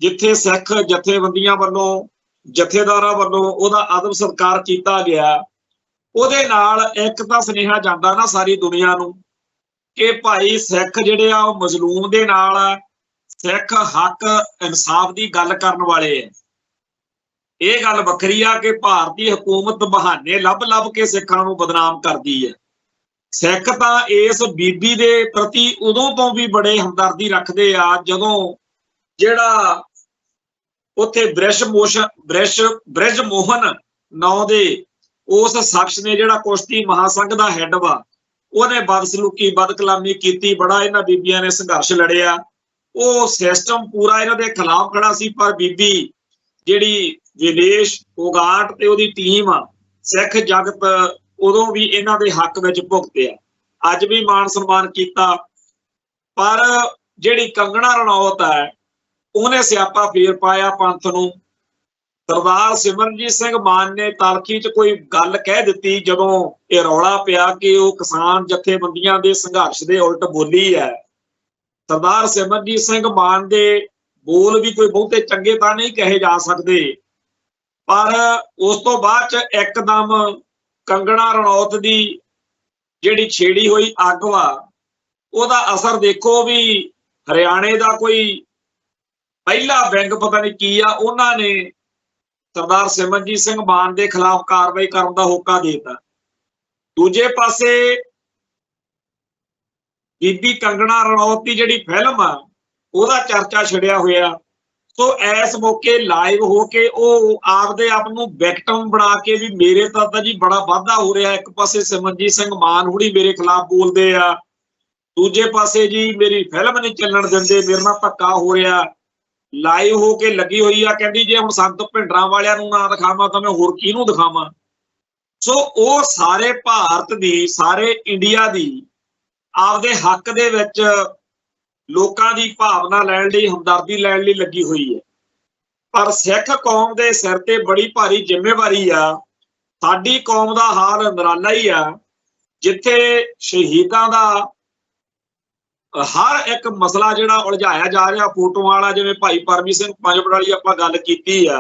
ਜਿੱਥੇ ਸਿੱਖ ਜਥੇਬੰਦੀਆਂ ਵੱਲੋਂ, ਜਥੇਦਾਰਾਂ ਵੱਲੋਂ ਉਹਦਾ ਆਦਰ ਸਤਿਕਾਰ ਕੀਤਾ ਗਿਆ। ਉਹਦੇ ਨਾਲ ਇੱਕ ਤਾਂ ਸੁਨੇਹਾ ਜਾਂਦਾ ਨਾ ਸਾਰੀ ਦੁਨੀਆ ਨੂੰ ਕਿ ਭਾਈ ਸਿੱਖ ਜਿਹੜੇ ਆ ਉਹ ਮਜ਼ਲੂਮ ਦੇ ਨਾਲ ਆ, ਸਿੱਖ ਹੱਕ ਇਨਸਾਫ ਦੀ ਗੱਲ ਕਰਨ ਵਾਲੇ ਆ। ਇਹ ਗੱਲ ਵੱਖਰੀ ਆ ਕਿ ਭਾਰਤੀ ਹਕੂਮਤ ਬਹਾਨੇ ਲੱਭ ਕੇ ਸਿੱਖਾਂ ਨੂੰ ਬਦਨਾਮ ਕਰਦੀ ਹੈ। ਸਿੱਖ ਤਾਂ ਇਸ ਬੀਬੀ ਦੇ ਪ੍ਰਤੀ ਉਦੋਂ ਤੋਂ ਵੀ ਬੜੇ ਹਮਦਰਦੀ ਰੱਖਦੇ ਆ ਜਦੋਂ ਜਿਹੜਾ ਉੱਥੇ ਬ੍ਰਿਜ ਮੋਹਨ ਨਾਂ ਦੇ ਉਸ ਸ਼ਖਸ ਨੇ, ਜਿਹੜਾ ਕੁਸ਼ਤੀ ਮਹਾਸੰਘ ਦਾ ਹੈੱਡ ਵਾ, ਉਹਨੇ ਬਦਸਲੂਕੀ ਬਦਕਲਾਮੀ ਕੀਤੀ, ਬੜਾ ਇਹਨਾਂ ਬੀਬੀਆਂ ਨੇ ਸੰਘਰਸ਼ ਲੜਿਆ। ਉਹ ਸਿਸਟਮ ਪੂਰਾ ਇਹਨਾਂ ਦੇ ਖਿਲਾਫ ਖੜਾ ਸੀ, ਪਰ ਬੀਬੀ ਜਿਹੜੀ ਵਿਨੇਸ਼ ਫੋਗਾਟ ਤੇ ਉਹਦੀ ਟੀਮ ਆ, ਸਿੱਖ ਜਗਤ ਉਦੋਂ ਵੀ ਇਹਨਾਂ ਦੇ ਹੱਕ ਵਿੱਚ ਭੁਗਤਿਆ, ਅੱਜ ਵੀ ਮਾਣ ਸਨਮਾਨ ਕੀਤਾ। ਪਰ ਜਿਹੜੀ ਕੰਗਣਾ ਰਣੌਤ ਹੈ ਉਹਨੇ ਸਿਆਪਾ ਫੇਰ ਪਾਇਆ ਪੰਥ ਨੂੰ। ਸਰਦਾਰ ਸਿਮਰਨਜੀਤ ਸਿੰਘ ਮਾਨ ਨੇ ਤਲਖੀ 'ਚ ਕੋਈ ਗੱਲ ਕਹਿ ਦਿੱਤੀ ਜਦੋਂ ਇਹ ਰੌਲਾ ਪਿਆ ਕਿ ਉਹ ਕਿਸਾਨ ਜਥੇਬੰਦੀਆਂ ਦੇ ਸੰਘਰਸ਼ ਦੇ ਉਲਟ ਬੋਲੀ ਹੈ। ਸਰਦਾਰ ਸਿਮਰਨਜੀਤ ਸਿੰਘ ਮਾਨ ਦੇ ਬੋਲ ਵੀ ਕੋਈ ਬਹੁਤੇ ਚੰਗੇ ਤਾਂ ਨਹੀਂ ਕਹੇ ਜਾ ਸਕਦੇ, ਪਰ ਉਸ ਤੋਂ ਬਾਅਦ 'ਚ ਇੱਕਦਮ ਕੰਗਣਾ ਰਣੌਤ ਦੀ ਜਿਹੜੀ ਛੇੜੀ ਹੋਈ ਅੱਗ ਵਾ ਉਹਦਾ ਅਸਰ ਦੇਖੋ ਵੀ ਹਰਿਆਣੇ ਦਾ ਕੋਈ ਪਹਿਲਾ ਵਿੰਗ ਪਤਾ ਨਹੀਂ ਕੀ ਆ, ਉਹਨਾਂ ਨੇ ਸਰਦਾਰ ਸਿਮਰਨਜੀਤ ਸਿੰਘ ਮਾਨ ਦੇ ਖਿਲਾਫ ਕਾਰਵਾਈ ਕਰਨ ਦਾ ਹੋਕਾ ਦੇ ਦਿੱਤਾ। ਦੂਜੇ ਪਾਸੇ ਬੀਬੀ ਕੰਗਣਾ ਰਣੌਤ ਦੀ ਜਿਹੜੀ ਫਿਲਮ ਆ ਉਹਦਾ ਚਰਚਾ ਛਿੜਿਆ ਹੋਇਆ। ਸੋ ਇਸ ਮੌਕੇ ਲਾਈਵ ਹੋ ਕੇ ਉਹ ਆਪਦੇ ਆਪ ਨੂੰ ਵਿਕਟਮ ਬਣਾ ਕੇ ਵੀ ਮੇਰੇ ਤਾਂ ਜੀ ਬੜਾ ਵਾਧਾ ਹੋ ਰਿਹਾ, ਇੱਕ ਪਾਸੇ ਸਿਮਰਨਜੀਤ ਸਿੰਘ ਮਾਨ ਹੁਣੀ ਮੇਰੇ ਖਿਲਾਫ ਬੋਲਦੇ ਆ, ਦੂਜੇ ਪਾਸੇ ਜੀ ਮੇਰੀ ਫਿਲਮ ਨਹੀਂ ਚੱਲਣ ਦਿੰਦੇ, ਮੇਰੇ ਨਾਲ ਧੱਕਾ ਹੋ ਰਿਹਾ। ਲਾਈਵ ਹੋ ਕੇ ਲੱਗੀ ਹੋਈ ਆ, ਕਹਿੰਦੀ ਜੇ ਹੁਣ ਸੰਤ ਭਿੰਡਰਾਂ ਵਾਲਿਆਂ ਨੂੰ ਨਾ ਦਿਖਾਵਾਂ ਤਾਂ ਮੈਂ ਹੋਰ ਕਿਹਨੂੰ ਦਿਖਾਵਾਂ। ਸੋ ਉਹ ਸਾਰੇ ਭਾਰਤ ਦੀ, ਸਾਰੇ ਇੰਡੀਆ ਦੀ ਆਪਦੇ ਹੱਕ ਦੇ ਵਿੱਚ ਲੋਕਾਂ ਦੀ ਭਾਵਨਾ ਲੈਣ ਲਈ, ਹਮਦਰਦੀ ਲੈਣ ਲਈ ਲੱਗੀ ਹੋਈ ਹੈ। ਪਰ ਸਿੱਖ ਕੌਮ ਦੇ ਸਿਰ ਤੇ ਬੜੀ ਭਾਰੀ ਜ਼ਿੰਮੇਵਾਰੀ ਆ। ਸਾਡੀ ਕੌਮ ਦਾ ਹਾਲ ਨਿਰਾਲਾ ਹੀ ਆ, ਜਿੱਥੇ ਸ਼ਹੀਦਾਂ ਦਾ ਹਰ ਇੱਕ ਮਸਲਾ ਜਿਹੜਾ ਉਲਝਾਇਆ ਜਾ ਰਿਹਾ ਫੋਟੋਆਂ ਵਾਲਾ, ਜਿਵੇਂ ਭਾਈ ਪਰਮੀ ਸਿੰਘ ਪੰਜਵੜ ਵਾਲੀ ਆਪਾਂ ਗੱਲ ਕੀਤੀ ਆ,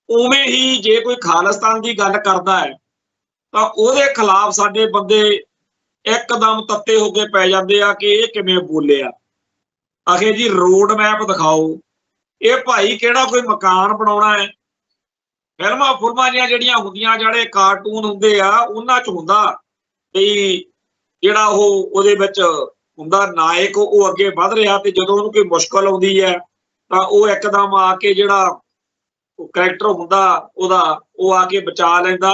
ਉਵੇਂ ਹੀ ਜੇ ਕੋਈ ਖਾਲਿਸਤਾਨ ਦੀ ਗੱਲ ਕਰਦਾ ਹੈ ਤਾਂ ਉਹਦੇ ਖਿਲਾਫ ਸਾਡੇ ਬੰਦੇ ਇੱਕਦਮ ਤੱਤੇ ਹੋ ਕੇ ਪੈ ਜਾਂਦੇ ਆ ਕਿ ਇਹ ਕਿਵੇਂ ਬੋਲਿਆ। ਆਖੇ ਜੀ ਰੋਡ ਮੈਪ ਦਿਖਾਓ, ਇਹ ਭਾਈ ਕਿਹੜਾ ਕੋਈ ਮਕਾਨ ਬਣਾਉਣਾ ਹੈ। ਫਿਲਮਾਂ ਫੁਲਮਾਂ ਜਿਹੜੀਆਂ ਹੁੰਦੀਆਂ, ਜਿਹੜੇ ਕਾਰਟੂਨ ਹੁੰਦੇ ਆ, ਉਹਨਾਂ 'ਚ ਹੁੰਦਾ ਵੀ ਜਿਹੜਾ ਉਹਦੇ ਵਿੱਚ ਹੁੰਦਾ ਨਾਇਕ, ਉਹ ਅੱਗੇ ਵੱਧ ਰਿਹਾ ਤੇ ਜਦੋਂ ਉਹਨੂੰ ਕੋਈ ਮੁਸ਼ਕਲ ਆਉਂਦੀ ਹੈ ਤਾਂ ਉਹ ਇੱਕਦਮ ਆ ਕੇ ਜਿਹੜਾ ਕਰੈਕਟਰ ਹੁੰਦਾ ਉਹਦਾ, ਉਹ ਆ ਕੇ ਬਚਾ ਲੈਂਦਾ।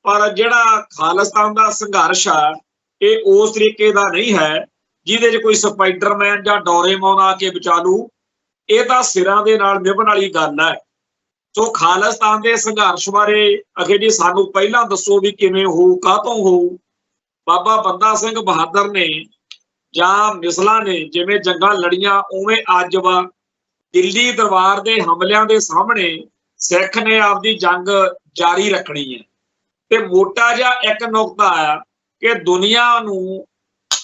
ਪਰ ਜਿਹੜਾ ਖਾਲਿਸਤਾਨ ਦਾ ਸੰਘਰਸ਼ ਆ ਇਹ ਉਸ ਤਰੀਕੇ ਦਾ ਨਹੀਂ ਹੈ ਜਿਹਦੇ 'ਚ ਕੋਈ ਸਪਾਈਡਰਮੈਨ ਜਾਂ ਡੋਰੇਮੋਨ ਆ ਕੇ ਬਚਾ ਲੂ। ਇਹ ਤਾਂ ਸਿਰਾਂ ਦੇ ਨਾਲ ਨਿਭਣ ਵਾਲੀ ਗੱਲ ਹੈ। ਸੋ ਖਾਲਿਸਤਾਨ ਦੇ ਸੰਘਰਸ਼ ਬਾਰੇ ਅਖੇ ਜੀ ਸਾਨੂੰ ਪਹਿਲਾਂ ਦੱਸੋ ਵੀ ਕਿਵੇਂ ਹੋਊ, ਕਾਹਤੋਂ ਹੋਊ। ਬਾਬਾ ਬੰਦਾ ਸਿੰਘ ਬਹਾਦਰ ਨੇ ਜਾਂ ਮਿਸਲਾਂ ਨੇ ਜਿਵੇਂ ਜੰਗਾਂ ਲੜੀਆਂ, ਉਵੇਂ ਅੱਜ ਵਾ ਦਿੱਲੀ ਦਰਬਾਰ ਦੇ ਹਮਲਿਆਂ ਦੇ ਸਾਹਮਣੇ ਸਿੱਖ ਨੇ ਆਪਦੀ ਜੰਗ ਜਾਰੀ ਰੱਖਣੀ ਹੈ। ਤੇ ਮੋਟਾ ਜਿਹਾ ਇੱਕ ਨੁਕਤਾ ਆ ਕਿ ਦੁਨੀਆ ਨੂੰ,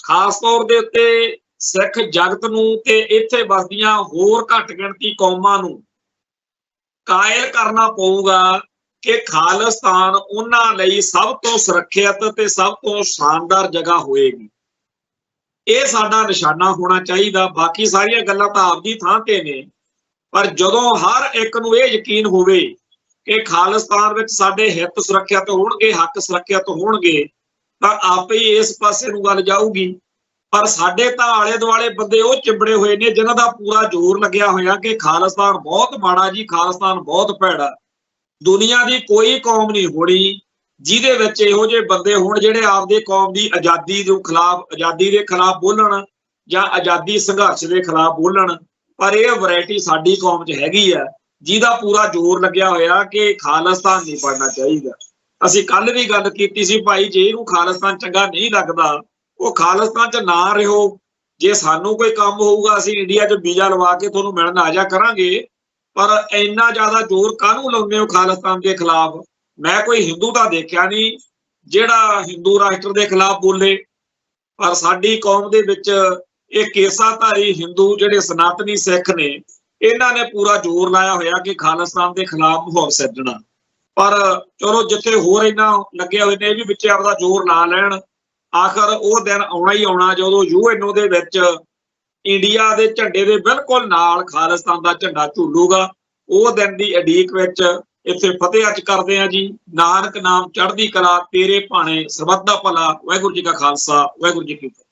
ਖਾਸ ਤੌਰ ਦੇ ਉੱਤੇ ਸਿੱਖ ਜਗਤ ਨੂੰ ਤੇ ਇੱਥੇ ਵਸਦੀਆਂ ਹੋਰ ਘੱਟ ਗਿਣਤੀ ਕੌਮਾਂ ਨੂੰ ਕਾਇਲ ਕਰਨਾ ਪਊਗਾ ਕਿ ਖਾਲਿਸਤਾਨ ਉਹਨਾਂ ਲਈ ਸਭ ਤੋਂ ਸੁਰੱਖਿਅਤ ਤੇ ਸਭ ਤੋਂ ਸ਼ਾਨਦਾਰ ਜਗ੍ਹਾ ਹੋਏਗੀ। ਇਹ ਸਾਡਾ ਨਿਸ਼ਾਨਾ ਹੋਣਾ ਚਾਹੀਦਾ। ਬਾਕੀ ਸਾਰੀਆਂ ਗੱਲਾਂ ਤਾਂ ਆਪਦੀ ਥਾਂ ਤੇ ਨੇ, ਪਰ ਜਦੋਂ ਹਰ ਇੱਕ ਨੂੰ ਇਹ ਯਕੀਨ ਹੋਵੇ ਕਿ ਖਾਲਿਸਤਾਨ ਵਿੱਚ ਸਾਡੇ ਹਿੱਤ ਸੁਰੱਖਿਅਤ ਹੋਣਗੇ, ਹੱਕ ਸੁਰੱਖਿਅਤ ਹੋਣਗੇ, ਤਾਂ ਆਪੇ ਹੀ ਇਸ ਪਾਸੇ ਨੂੰ ਗੱਲ ਜਾਊਗੀ। ਪਰ ਸਾਡੇ ਤਾਂ ਆਲੇ ਦੁਆਲੇ ਬੰਦੇ ਉਹ ਚਿੰਬੜੇ ਹੋਏ ਨੇ ਜਿਨ੍ਹਾਂ ਦਾ ਪੂਰਾ ਜ਼ੋਰ ਲੱਗਿਆ ਹੋਇਆ ਕਿ ਖਾਲਿਸਤਾਨ ਬਹੁਤ ਮਾੜਾ ਜੀ, ਖਾਲਿਸਤਾਨ ਬਹੁਤ ਭੈੜਾ। ਦੁਨੀਆ ਦੀ ਕੋਈ ਕੌਮ ਨਹੀਂ ਹੋਣੀ ਜਿਹਦੇ ਵਿੱਚ ਇਹੋ ਜਿਹੇ ਬੰਦੇ ਹੋਣ ਜਿਹੜੇ ਆਪਦੇ ਕੌਮ ਦੀ ਆਜ਼ਾਦੀ ਦੇ ਖਿਲਾਫ, ਆਜ਼ਾਦੀ ਦੇ ਖਿਲਾਫ ਬੋਲਣ ਜਾਂ ਆਜ਼ਾਦੀ ਸੰਘਰਸ਼ ਦੇ ਖਿਲਾਫ ਬੋਲਣ। ਪਰ ਇਹ ਵੈਰਾਈਟੀ ਸਾਡੀ ਕੌਮ 'ਚ ਹੈਗੀ ਆ ਜਿਹਦਾ ਪੂਰਾ ਜ਼ੋਰ ਲੱਗਿਆ ਹੋਇਆ ਕਿ ਖਾਲਿਸਤਾਨ ਨਹੀਂ ਬਣਨਾ ਚਾਹੀਦਾ। ਅਸੀਂ ਕੱਲ ਵੀ ਗੱਲ ਕੀਤੀ ਸੀ, ਭਾਈ ਜੇ ਇਹਨੂੰ ਖਾਲਿਸਤਾਨ ਚੰਗਾ ਨਹੀਂ ਲੱਗਦਾ ਉਹ ਖਾਲਿਸਤਾਨ 'ਚ ਨਾ ਰਹੋ। ਜੇ ਸਾਨੂੰ ਕੋਈ ਕੰਮ ਹੋਊਗਾ ਅਸੀਂ ਇੰਡੀਆ 'ਚ ਵੀਜ਼ਾ ਲਵਾ ਕੇ ਤੁਹਾਨੂੰ ਮਿਲਣ ਆ ਜਾ ਕਰਾਂਗੇ, ਪਰ ਇੰਨਾ ਜ਼ਿਆਦਾ ਜ਼ੋਰ ਕਾਹਨੂੰ ਲਾਉਂਦੇ ਹੋ ਖਾਲਿਸਤਾਨ ਦੇ ਖਿਲਾਫ। ਮੈਂ ਕੋਈ ਹਿੰਦੂ ਤਾਂ ਦੇਖਿਆ ਨਹੀਂ ਜਿਹੜਾ ਹਿੰਦੂ ਰਾਸ਼ਟਰ ਦੇ ਖਿਲਾਫ ਬੋਲੇ, ਪਰ ਸਾਡੀ ਕੌਮ ਦੇ ਵਿੱਚ ਇਹ ਕੇਸਾਧਾਰੀ ਹਿੰਦੂ ਜਿਹੜੇ ਸਨਾਤਨੀ ਸਿੱਖ ਨੇ, ਇਹਨਾਂ ਨੇ ਪੂਰਾ ਜ਼ੋਰ ਲਾਇਆ ਹੋਇਆ ਕਿ ਖਾਲਿਸਤਾਨ ਦੇ ਖਿਲਾਫ ਮਾਹੌਲ ਸਿਰਜਣਾ। ਪਰ ਚਲੋ ਜਿੱਥੇ ਹੋਰ ਇਹਨਾਂ ਲੱਗੇ ਹੋਏ ਨੇ ਇਹ ਵੀ ਵਿੱਚ ਆਪਦਾ ਜ਼ੋਰ ਲਾ ਲੈਣ। ਆਖਰ ਉਹ ਦਿਨ ਆਉਣਾ ਹੀ ਆਉਣਾ ਜਦੋਂ UN ਦੇ ਵਿੱਚ ਇੰਡੀਆ ਦੇ ਝੰਡੇ ਦੇ ਬਿਲਕੁਲ ਨਾਲ ਖਾਲਿਸਤਾਨ ਦਾ ਝੰਡਾ ਝੂਲੂਗਾ। ਉਹ ਦਿਨ ਦੀ ਉਡੀਕ ਵਿੱਚ ਇੱਥੇ ਫਤਿਹ ਅੱਜ ਕਰਦੇ ਆ ਜੀ। ਨਾਨਕ ਨਾਮ ਚੜ੍ਹਦੀ ਕਲਾ, ਤੇਰੇ ਭਾਣੇ ਸਰਬੱਤ ਦਾ ਭਲਾ। ਵਾਹਿਗੁਰੂ ਜੀ ਕਾ ਖਾਲਸਾ, ਵਾਹਿਗੁਰੂ ਜੀ ਕੀ ਫਤਿਹ।